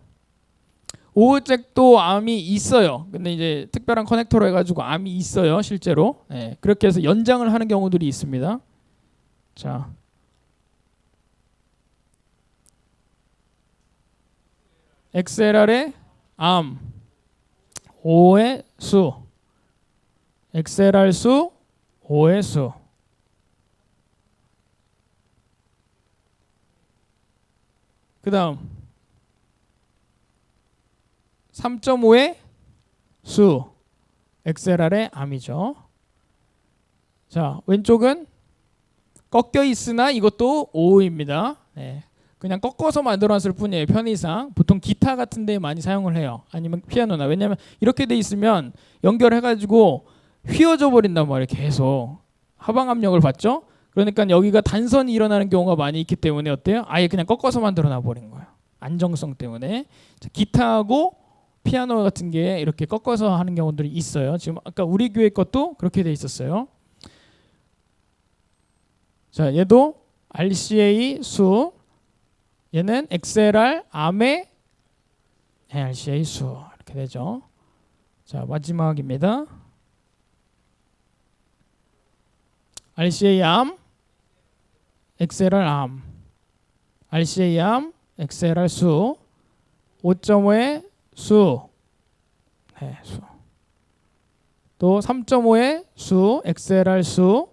5호잭도 암이 있어요. 근데 이제 특별한 커넥터로 해가지고 암이 있어요, 실제로. 네, 그렇게 해서 연장을 하는 경우들이 있습니다. 자, XLR의 암, 5의 수, XLR 수, 5의 수. 그 다음 3.5의 수, XLR의 암이죠. 자, 왼쪽은 꺾여 있으나 이것도 5입니다. 네. 그냥 꺾어서 만들어놨을 뿐이에요. 편의상. 보통 기타 같은 데 많이 사용을 해요. 아니면 피아노나. 왜냐면 이렇게 돼 있으면 연결해가지고 휘어져 버린단 말이에요. 계속. 하방 압력을 받죠. 그러니까 여기가 단선이 일어나는 경우가 많이 있기 때문에 어때요? 아예 그냥 꺾어서 만들어놔 버린 거예요. 안정성 때문에. 자, 기타하고 피아노 같은 게 이렇게 꺾어서 하는 경우들이 있어요. 지금 아까 우리 교회 것도 그렇게 돼 있었어요. 자, 얘도 RCA 수. 얘는 XLR 암의 RCA 수. 이렇게 되죠. 자, 마지막입니다. RCA 암, XLR 암. RCA 암, XLR 수. 5.5의 수. 네, 수. 또 3.5의 수, XLR 수.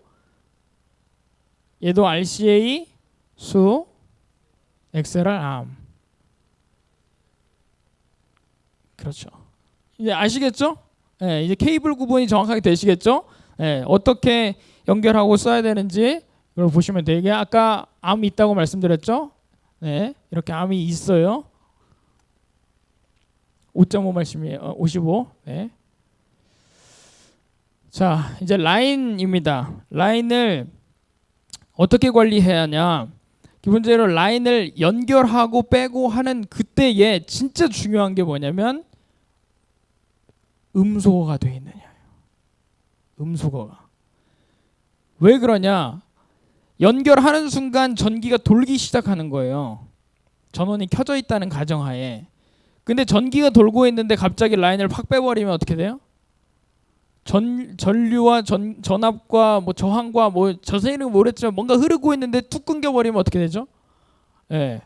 얘도 RCA 수, XLR 암. 그렇죠. 이제 아시겠죠? 네, 이제 케이블 구분이 정확하게 되시겠죠? 네, 어떻게 연결하고 써야 되는지 이걸 보시면 돼요. 이게 아까 암이 있다고 말씀드렸죠? 네, 이렇게 암이 있어요. 5.5 말씀이에요. 55. 네. 자, 이제 라인입니다. 라인을 어떻게 관리해야 하냐? 기본적으로 라인을 연결하고 빼고 하는 그때에 진짜 중요한 게 뭐냐면 음소거가 돼 있느냐예요. 음소거가. 왜 그러냐? 연결하는 순간 전기가 돌기 시작하는 거예요. 전원이 켜져 있다는 가정하에. 근데 전기가 돌고 있는데 갑자기 라인을 팍 빼버리면 어떻게 돼요? 전류와 전압과 뭐 저항과 뭐 자세히는 모르겠지만 뭔가 흐르고 있는데 툭 끊겨버리면 어떻게 되죠? 예,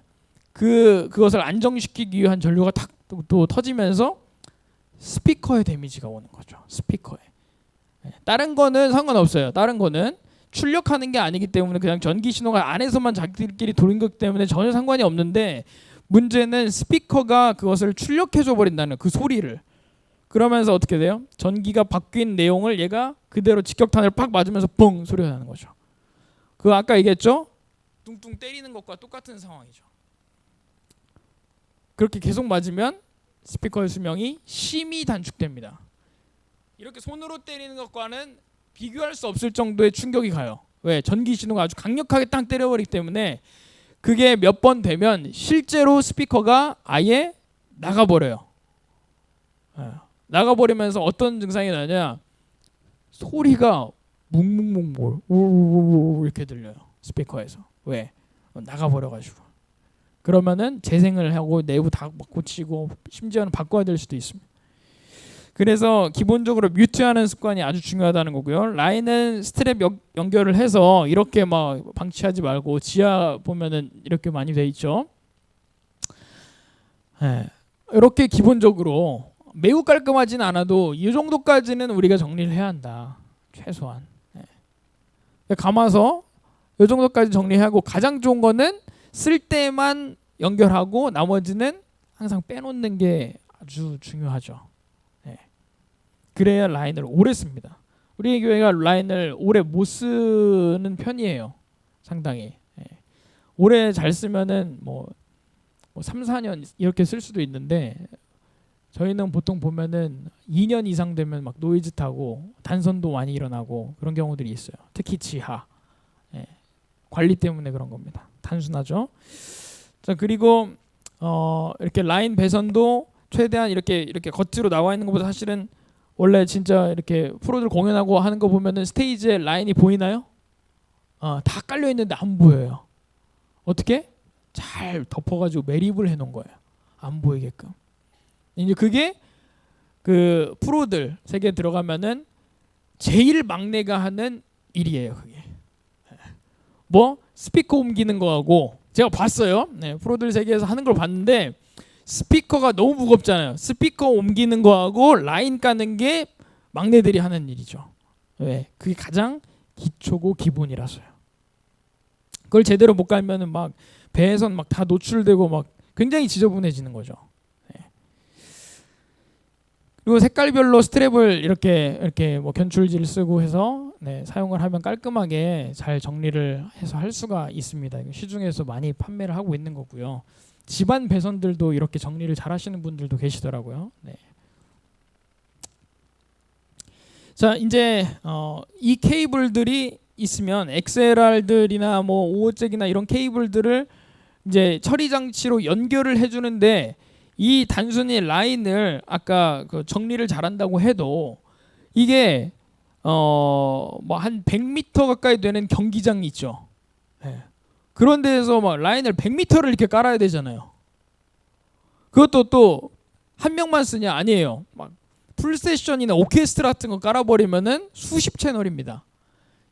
그것을 안정시키기 위한 전류가 탁 또 터지면서 스피커에 데미지가 오는 거죠. 스피커에. 예, 다른 거는 상관없어요. 다른 거는 출력하는 게 아니기 때문에 그냥 전기 신호가 안에서만 자기들끼리 도는 것 때문에 전혀 상관이 없는데, 문제는 스피커가 그것을 출력해줘 버린다는 그 소리를. 그러면서 어떻게 돼요? 전기가 바뀐 내용을 얘가 그대로 직격탄을 팍 맞으면서 뻥 소리가 나는 거죠. 그 아까 얘기했죠? 뚱뚱 때리는 것과 똑같은 상황이죠. 그렇게 계속 맞으면 스피커의 수명이 심히 단축됩니다. 이렇게 손으로 때리는 것과는 비교할 수 없을 정도의 충격이 가요. 왜? 전기 신호가 아주 강력하게 땅 때려버리기 때문에 그게 몇 번 되면 실제로 스피커가 아예 나가버려요. 나가버리면서 어떤 증상이 나냐, 소리가 뭉뭉뭉 우르르르 이렇게 들려요. 스피커에서. 왜? 나가버려가지고. 그러면은 재생을 하고 내부 다 고치고 심지어는 바꿔야 될 수도 있습니다. 그래서 기본적으로 뮤트하는 습관이 아주 중요하다는 거고요. 라인은 스트랩 연결을 해서 이렇게 막 방치하지 말고, 지하 보면은 이렇게 많이 돼 있죠. 이렇게 기본적으로 매우 깔끔하진 않아도 이 정도까지는 우리가 정리를 해야 한다. 최소한. 감아서 이 정도까지 정리하고, 가장 좋은 거는 쓸 때만 연결하고 나머지는 항상 빼놓는 게 아주 중요하죠. 그래야 라인을 오래 씁니다. 우리 교회가 라인을 오래 못 쓰는 편이에요. 상당히. 오래 잘 쓰면은 뭐 3, 4년 이렇게 쓸 수도 있는데, 저희는 보통 보면은 2년 이상 되면 막 노이즈 타고 단선도 많이 일어나고 그런 경우들이 있어요. 특히 지하. 관리 때문에 그런 겁니다. 단순하죠. 자, 그리고 이렇게 라인 배선도 최대한 이렇게 겉으로 나와 있는 것보다, 사실은 원래 진짜 이렇게 프로들 공연하고 하는 거 보면은 스테이지에 라인이 보이나요? 다 깔려 있는데 안 보여요. 어떻게? 잘 덮어가지고 매립을 해놓은 거예요. 안 보이게끔. 이제 그게 그 프로들 세계에 들어가면은 제일 막내가 하는 일이에요. 그게. 뭐 스피커 옮기는 거하고, 제가 봤어요. 프로들 세계에서 하는 걸 봤는데, 스피커가 너무 무겁잖아요. 스피커 옮기는 거하고 라인 까는 게 막내들이 하는 일이죠. 왜? 그게 가장 기초고 기본이라서요. 그걸 제대로 못 깔면은 막 배선 막 다 노출되고 막 굉장히 지저분해지는 거죠. 그리고 색깔별로 스트랩을 이렇게 뭐 견출지를 쓰고 해서 사용을 하면 깔끔하게 잘 정리를 해서 할 수가 있습니다. 시중에서 많이 판매를 하고 있는 거고요. 집안 배선들도 이렇게 정리를 잘 하시는 분들도 계시더라고요. 자, 이제 이 케이블들이 있으면 XLR들이나 뭐 5호잭이나 이런 케이블들을 이제 처리 장치로 연결을 해주는데, 이 단순히 라인을 아까 그 정리를 잘한다고 해도 이게 뭐 한 100m 가까이 되는 경기장이 있죠. 그런 데에서 막 라인을 100m를 이렇게 깔아야 되잖아요. 그것도 또 한 명만 쓰냐? 아니에요. 막 풀세션이나 오케스트라 같은 거 깔아버리면은 수십 채널입니다.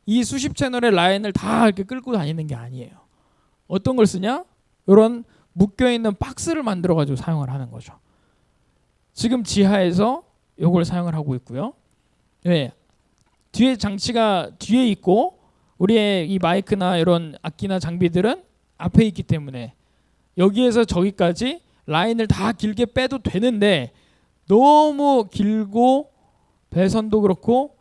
이 수십 채널의 라인을 다 이렇게 끌고 다니는 게 아니에요. 어떤 걸 쓰냐? 이런 묶여있는 박스를 만들어가지고 사용을 하는 거죠. 지금 지하에서 이걸 사용을 하고 있고요. 뒤에 장치가 뒤에 있고, 우리의 이 마이크나 이런 악기나 장비들은 앞에 있기 때문에 여기에서 저기까지 라인을 다 길게 빼도 되는데, 너무 길고 배선도 그렇고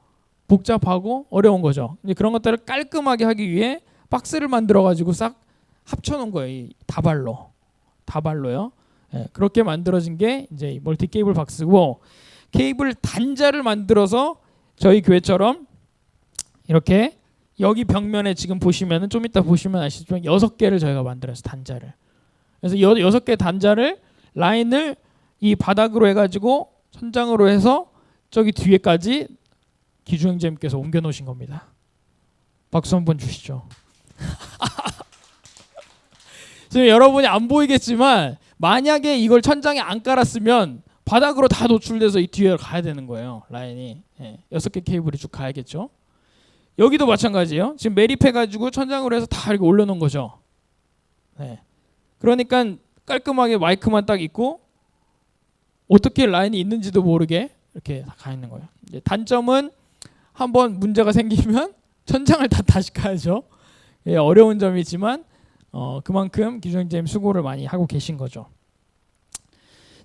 복잡하고 어려운 거죠. 이제 그런 것들을 깔끔하게 하기 위해 박스를 만들어 가지고 싹 합쳐 놓은 거예요. 이 다발로요. 그렇게 만들어진 게 이제 이 멀티 케이블 박스고, 케이블 단자를 만들어서 저희 교회처럼 이렇게 여기 벽면에 지금 보시면은, 좀 이따 보시면 아시지만 6개를 저희가 만들어서 단자를. 그래서 6개 단자를 라인을 이 바닥으로 해가지고 천장으로 해서 저기 뒤에까지 기주형제님께서 옮겨 놓으신 겁니다. 박수 한번 주시죠. 지금 여러분이 안 보이겠지만, 만약에 이걸 천장에 안 깔았으면 바닥으로 다 노출돼서 이 뒤에 가야 되는 거예요. 라인이 6개 케이블이 쭉 가야겠죠. 여기도 마찬가지예요. 지금 매립해가지고 천장으로 해서 다 이렇게 올려놓은 거죠. 그러니까 깔끔하게 마이크만 딱 있고, 어떻게 라인이 있는지도 모르게 이렇게 다 가 있는 거예요. 이제 단점은 한번 문제가 생기면 천장을 다 다시 까야죠. 예, 어려운 점이지만 그만큼 기종님 수고를 많이 하고 계신 거죠.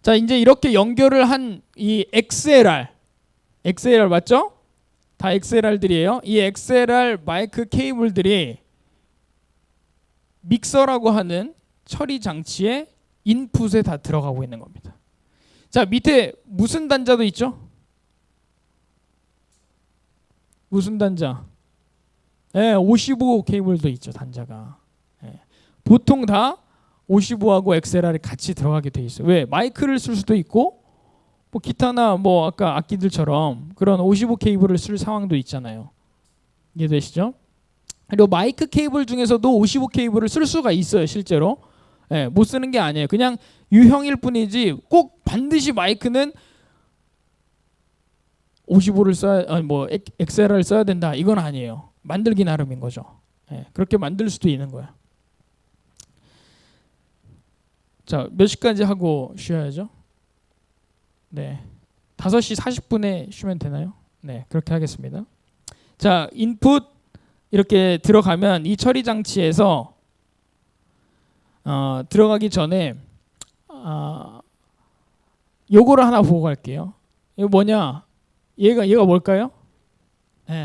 자, 이제 이렇게 연결을 한 이 XLR 맞죠? 다 XLR들이에요. 이 XLR 마이크 케이블들이 믹서라고 하는 처리 장치의 인풋에 다 들어가고 있는 겁니다. 자, 밑에 무슨 단자도 있죠? 무슨 단자? 55 케이블도 있죠, 단자가. 보통 다 55하고 XLR이 같이 들어가게 돼 있어요. 왜? 마이크를 쓸 수도 있고 뭐 기타나 뭐 아까 악기들처럼 그런 55 케이블을 쓸 상황도 있잖아요. 이해되시죠? 그리고 마이크 케이블 중에서도 55 케이블을 쓸 수가 있어요, 실제로. 못 쓰는 게 아니에요. 그냥 유형일 뿐이지 꼭 반드시 마이크는 55를 써야 뭐 XLR을 써야 된다, 이건 아니에요. 만들기 나름인 거죠. 그렇게 만들 수도 있는 거야. 자, 몇 시까지 하고 쉬어야죠? 네, 5시 40분에 쉬면 되나요? 네, 그렇게 하겠습니다. 자, 인풋 이렇게 들어가면 이 처리 장치에서 들어가기 전에 요거를 하나 보고 갈게요. 이거 뭐냐? 얘가 뭘까요?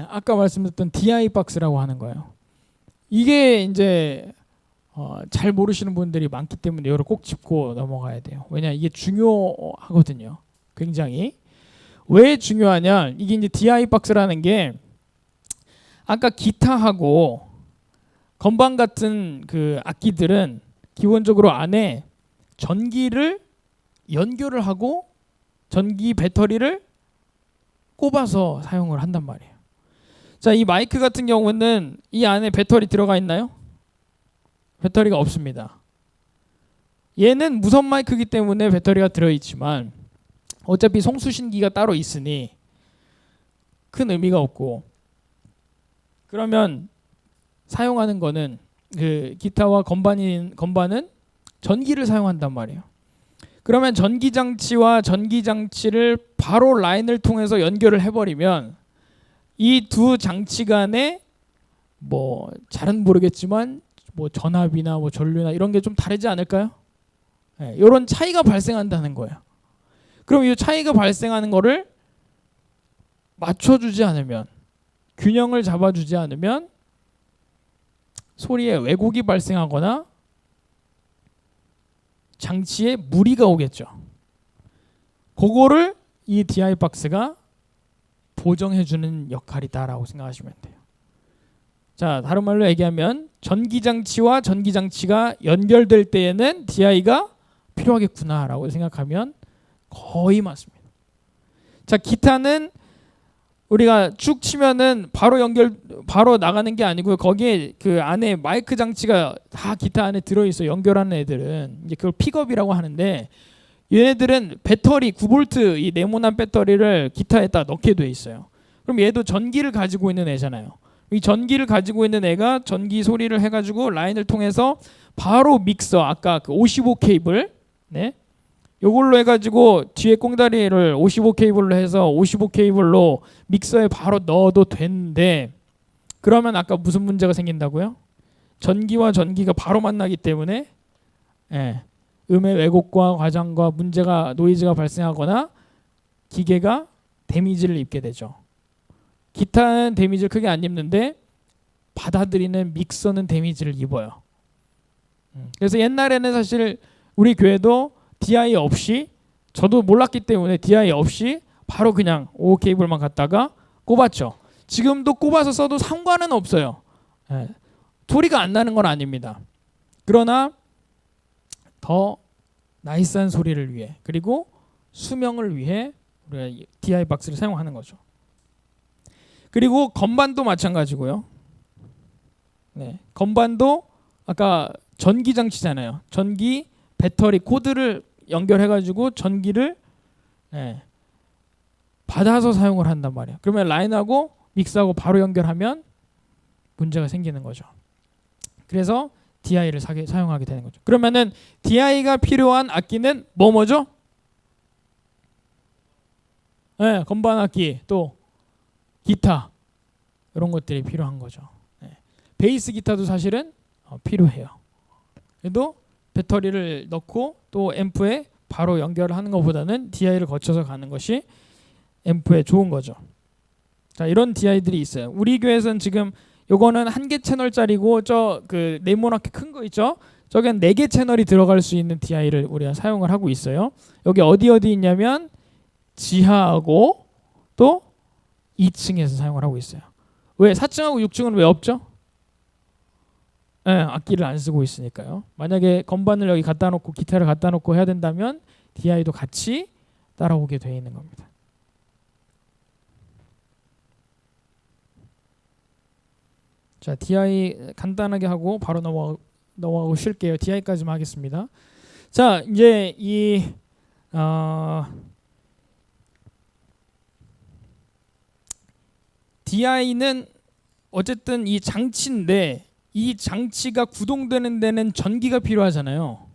아까 말씀드렸던 DI 박스라고 하는 거예요. 이게 이제 잘 모르시는 분들이 많기 때문에 이거를 꼭 짚고 넘어가야 돼요. 왜냐, 이게 중요하거든요. 굉장히. 왜 중요하냐? 이게 이제 DI 박스라는 게 아까 기타하고 건반 같은 그 악기들은 기본적으로 안에 전기를 연결을 하고 전기 배터리를 꼽아서 사용을 한단 말이에요. 자, 이 마이크 같은 경우는 이 안에 배터리 들어가 있나요? 배터리가 없습니다. 얘는 무선 마이크이기 때문에 배터리가 들어있지만 어차피 송수신기가 따로 있으니 큰 의미가 없고, 그러면 사용하는 거는 그 기타와 건반은 전기를 사용한단 말이에요. 그러면 전기장치와 전기장치를 바로 라인을 통해서 연결을 해버리면 이 두 장치 간에 뭐 잘은 모르겠지만 뭐 전압이나 뭐 전류나 이런 게 좀 다르지 않을까요? 이런 차이가 발생한다는 거예요. 그럼 이 차이가 발생하는 거를 맞춰주지 않으면, 균형을 잡아주지 않으면 소리에 왜곡이 발생하거나 장치에 무리가 오겠죠. 그거를 이 DI 박스가 보정해주는 역할이다라고 생각하시면 돼요. 자, 다른 말로 얘기하면 전기장치와 전기장치가 연결될 때에는 DI가 필요하겠구나라고 생각하면 거의 맞습니다. 자, 기타는 우리가 쭉 치면은 바로 나가는 게 아니고요. 거기에 그 안에 마이크 장치가 다 기타 안에 들어있어. 연결하는 애들은 이제 그걸 픽업이라고 하는데, 얘네들은 배터리 9V 이 네모난 배터리를 기타에다 넣게 돼 있어요. 그럼 얘도 전기를 가지고 있는 애잖아요. 이 전기를 가지고 있는 애가 전기 소리를 해가지고 라인을 통해서 바로 믹서, 아까 그 55 케이블, 요걸로 해가지고 뒤에 꽁다리를 55 케이블로 해서 55 케이블로 믹서에 바로 넣어도 되는데, 그러면 아까 무슨 문제가 생긴다고요? 전기와 전기가 바로 만나기 때문에 음의 왜곡과 과장과 노이즈가 발생하거나 기계가 데미지를 입게 되죠. 기타는 데미지를 크게 안 입는데 받아들이는 믹서는 데미지를 입어요. 그래서 옛날에는 사실 우리 교회도 DI 없이, 저도 몰랐기 때문에 DI 없이 바로 그냥 5 케이블만 갖다가 꼽았죠. 지금도 꼽아서 써도 상관은 없어요. 소리가 안 나는 건 아닙니다. 그러나 더 나이스한 소리를 위해, 그리고 수명을 위해 우리가 DI 박스를 사용하는 거죠. 그리고 건반도 마찬가지고요. 건반도 아까 전기 장치잖아요. 전기 배터리 코드를 연결해가지고 전기를 받아서 사용을 한단 말이에요. 그러면 라인하고 믹스하고 바로 연결하면 문제가 생기는 거죠. 그래서 DI를 사용하게 되는 거죠. 그러면은 DI가 필요한 악기는 뭐죠? 건반 악기, 또 기타, 이런 것들이 필요한 거죠. 네. 베이스 기타도 사실은 필요해요. 그래도 배터리를 넣고 또 앰프에 바로 연결을 하는 것보다는 DI를 거쳐서 가는 것이 앰프에 좋은 거죠. 자, 이런 DI들이 있어요. 우리 교회에서는 지금 요거는 1개 채널짜리고 저 그 네모나게 큰 거 있죠? 저긴 4개 채널이 들어갈 수 있는 DI를 우리가 사용을 하고 있어요. 여기 어디 있냐면 지하하고 또 2층에서 사용을 하고 있어요. 왜 4층하고 6층은 왜 없죠? 네, 악기를 안 쓰고 있으니까요. 만약에 건반을 여기 갖다 놓고 기타를 갖다 놓고 해야 된다면 DI도 같이 따라오게 되어 있는 겁니다. 자, DI 간단하게 하고 바로 넘어가고 쉴게요. DI까지만 하겠습니다. 자, 이제 이 DI는 어쨌든 이 장치인데 이 장치가 구동되는 데는 전기가 필요하잖아요.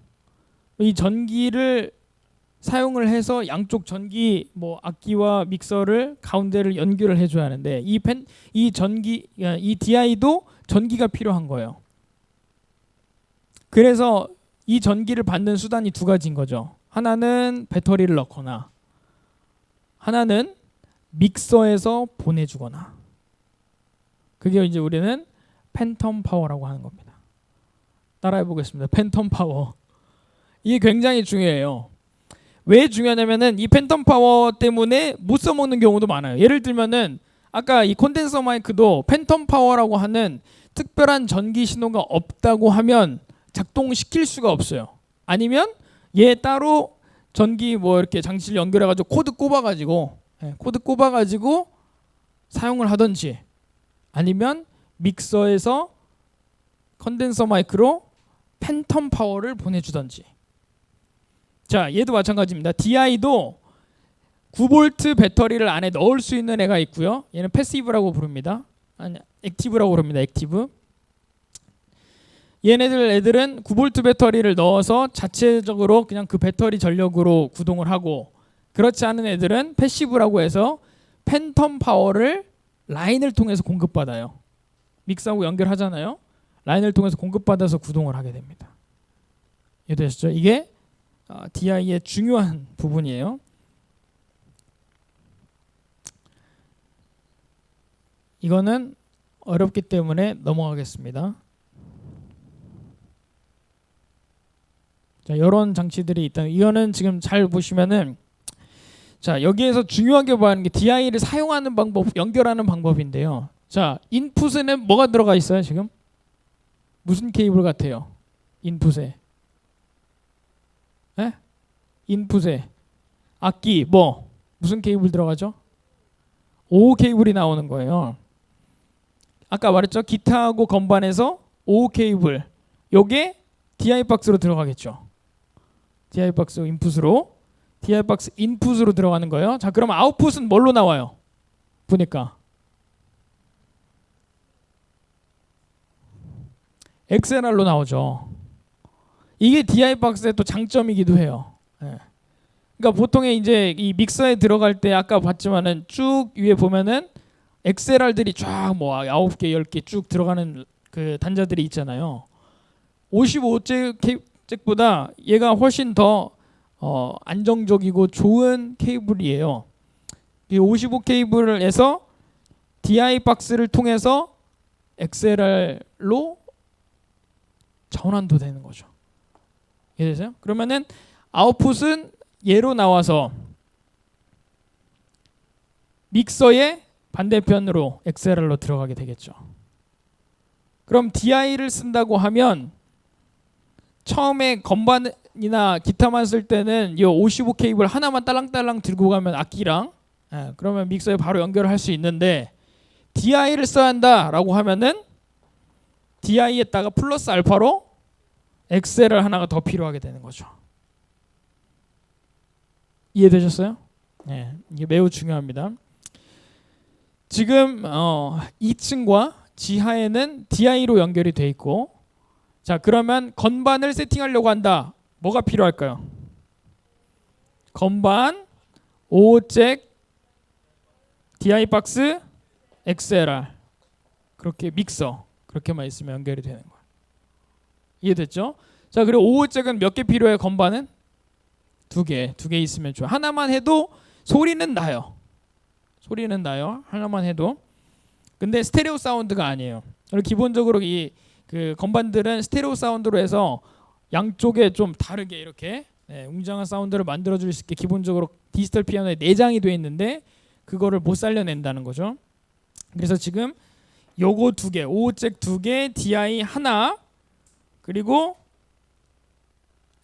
이 전기를 사용을 해서 양쪽 전기 악기와 믹서를 가운데를 연결을 해줘야 하는데 이 DI도 전기가 필요한 거예요. 그래서 이 전기를 받는 수단이 2가지인 거죠. 하나는 배터리를 넣거나 하나는 믹서에서 보내주거나. 그게 이제 우리는 팬텀 파워라고 하는 겁니다. 따라해 보겠습니다. 팬텀 파워. 이게 굉장히 중요해요. 왜 중요하냐면은 이 팬텀 파워 때문에 못 써먹는 경우도 많아요. 예를 들면은 아까 이 콘덴서 마이크도 팬텀 파워라고 하는 특별한 전기 신호가 없다고 하면 작동시킬 수가 없어요. 아니면 얘 따로 전기 이렇게 장치를 연결해가지고 코드 꼽아가지고 사용을 하든지 아니면 믹서에서 컨덴서 마이크로 팬텀 파워를 보내주든지. 자, 얘도 마찬가지입니다. DI도 9V 배터리를 안에 넣을 수 있는 애가 있고요. 얘는 패시브라고 부릅니다. 아니, 액티브라고 부릅니다. 액티브. 애들은 9V 배터리를 넣어서 자체적으로 그냥 그 배터리 전력으로 구동을 하고, 그렇지 않은 애들은 패시브라고 해서 팬텀 파워를 라인을 통해서 공급받아요. 믹스하고 연결하잖아요. 라인을 통해서 공급받아서 구동을 하게 됩니다. 이해되시죠? 이게 DI의 중요한 부분이에요. 이거는 어렵기 때문에 넘어가겠습니다. 자, 이런 장치들이 있다. 이거는 지금 잘 보시면은, 자, 여기에서 중요하게 봐야 하는 게 DI를 사용하는 방법, 연결하는 방법인데요. 자, 인풋에는 뭐가 들어가 있어요, 지금? 무슨 케이블 같아요? 인풋에. 에? 인풋에. 악기, 무슨 케이블 들어가죠? O 케이블이 나오는 거예요. 아까 말했죠? 기타하고 건반에서 O 케이블. 요게 DI 박스로 들어가겠죠. DI 박스 인풋으로. DI 박스 인풋으로 들어가는 거예요. 자, 그럼 아웃풋은 뭘로 나와요? 보니까 XLR로 나오죠. 이게 DI 박스의 또 장점이기도 해요. 예. 그러니까 보통에 이제 이 믹서에 들어갈 때 아까 봤지만은 쭉 위에 보면은 XLR들이 쫙 9개, 10개 쭉 들어가는 그 단자들이 있잖아요. 55잭보다 얘가 훨씬 더 안정적이고 좋은 케이블이에요. 이 55 케이블에서 DI 박스를 통해서 XLR로 전환도 되는 거죠. 이해되세요? 그러면은 아웃풋은 얘로 나와서 믹서의 반대편으로 XLR로 들어가게 되겠죠. 그럼 DI를 쓴다고 하면 처음에 건반이나 기타만 쓸 때는 이 55 케이블 하나만 딸랑딸랑 들고 가면 악기랑 그러면 믹서에 바로 연결을 할 수 있는데, DI를 써야 한다라고 하면은 DI에다가 플러스 알파로 XLR 하나가 더 필요하게 되는 거죠. 이해되셨어요? 네, 이게 매우 중요합니다. 지금 2층과 지하에는 DI로 연결이 돼 있고, 자, 그러면 건반을 세팅하려고 한다. 뭐가 필요할까요? 건반, 5잭, DI 박스, XLR. 그렇게 믹서 그렇게만 있으면 연결이 되는 거예요. 이해됐죠? 자, 그리고 5호잭은 몇 개 필요해요? 건반은 두 개 있으면 좋아요. 하나만 해도 소리는 나요. 하나만 해도. 근데 스테레오 사운드가 아니에요. 그리고 기본적으로 이 그 건반들은 스테레오 사운드로 해서 양쪽에 좀 다르게 이렇게 웅장한 사운드를 만들어줄 수 있게 기본적으로 디지털 피아노에 내장이 되어 있는데 그거를 못 살려낸다는 거죠. 그래서 지금 요거 두 개, 5호잭 두 개, DI 하나, 그리고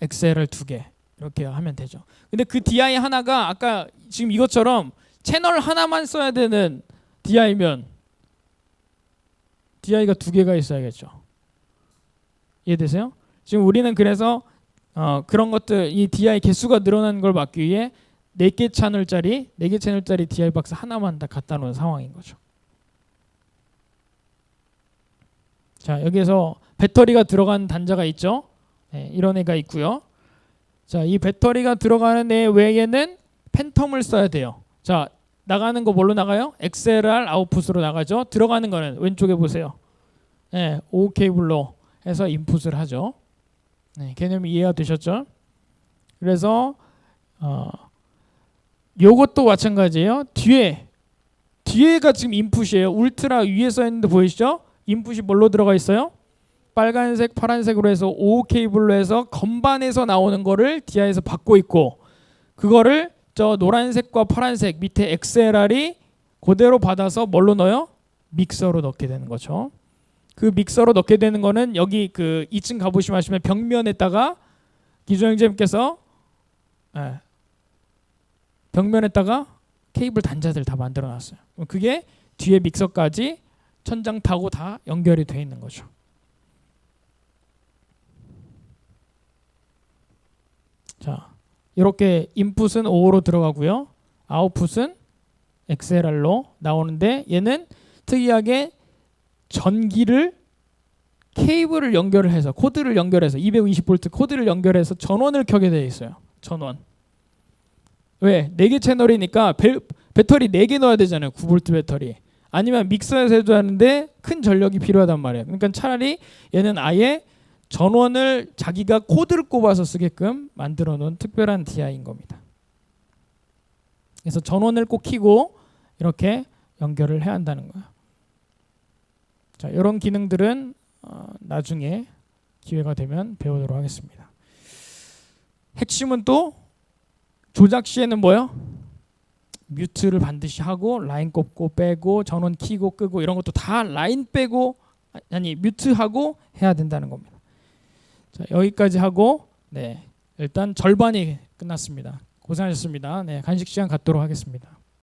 XLR 두 개 이렇게 하면 되죠. 근데 그 DI 하나가 아까 지금 이것처럼 채널 하나만 써야 되는 DI면 DI가 두 개가 있어야겠죠. 이해되세요? 지금 우리는 그래서 그런 것들 이 DI 개수가 늘어나는 걸 막기 위해 4개 채널짜리 DI 박스 하나만 다 갖다 놓은 상황인 거죠. 자, 여기에서 배터리가 들어간 단자가 있죠. 이런 애가 있고요. 자, 이 배터리가 들어가는 애 외에는 팬텀을 써야 돼요. 자, 나가는 거 뭘로 나가요? XLR 아웃풋으로 나가죠. 들어가는 거는 왼쪽에 보세요. 5 케이블로 해서 인풋을 하죠. 개념이 이해가 되셨죠? 그래서 요것도 마찬가지예요. 뒤에가 지금 인풋이에요. 울트라 위에 써 있는데 보이시죠? 인풋이 뭘로 들어가 있어요? 빨간색, 파란색으로 해서 5 케이블로 해서 건반에서 나오는 거를 DI에서 받고 있고, 그거를 저 노란색과 파란색 밑에 XLR이 그대로 받아서 뭘로 넣어요? 믹서로 넣게 되는 거죠. 그 믹서로 넣게 되는 거는 여기 그 2층 가보시면 하시면 벽면에다가 기조 형제님께서 벽면에다가 케이블 단자들 다 만들어 놨어요. 그게 뒤에 믹서까지 천장 타고 다 연결이 돼 있는 거죠. 자, 이렇게 인풋은 5로 들어가고요. 아웃풋은 XLR로 나오는데 얘는 특이하게 전기를 케이블을 연결을 해서 코드를 연결해서 220V 코드를 연결해서 전원을 켜게 되어 있어요. 전원. 왜? 4개 채널이니까 배터리 4개 넣어야 되잖아요. 9V 배터리. 아니면 믹서에서 해도 하는데 큰 전력이 필요하단 말이에요. 그러니까 차라리 얘는 아예 전원을 자기가 코드를 꼽아서 쓰게끔 만들어 놓은 특별한 DI인 겁니다. 그래서 전원을 꼭 켜고 이렇게 연결을 해야 한다는 거예요. 자, 이런 기능들은 나중에 기회가 되면 배우도록 하겠습니다. 핵심은 또 조작 시에는 뭐요? 뮤트를 반드시 하고 라인 꼽고 빼고 전원 키고 끄고 이런 것도 다 라인 빼고 뮤트하고 해야 된다는 겁니다. 자, 여기까지 하고 일단 절반이 끝났습니다. 고생하셨습니다. 간식 시간 갖도록 하겠습니다.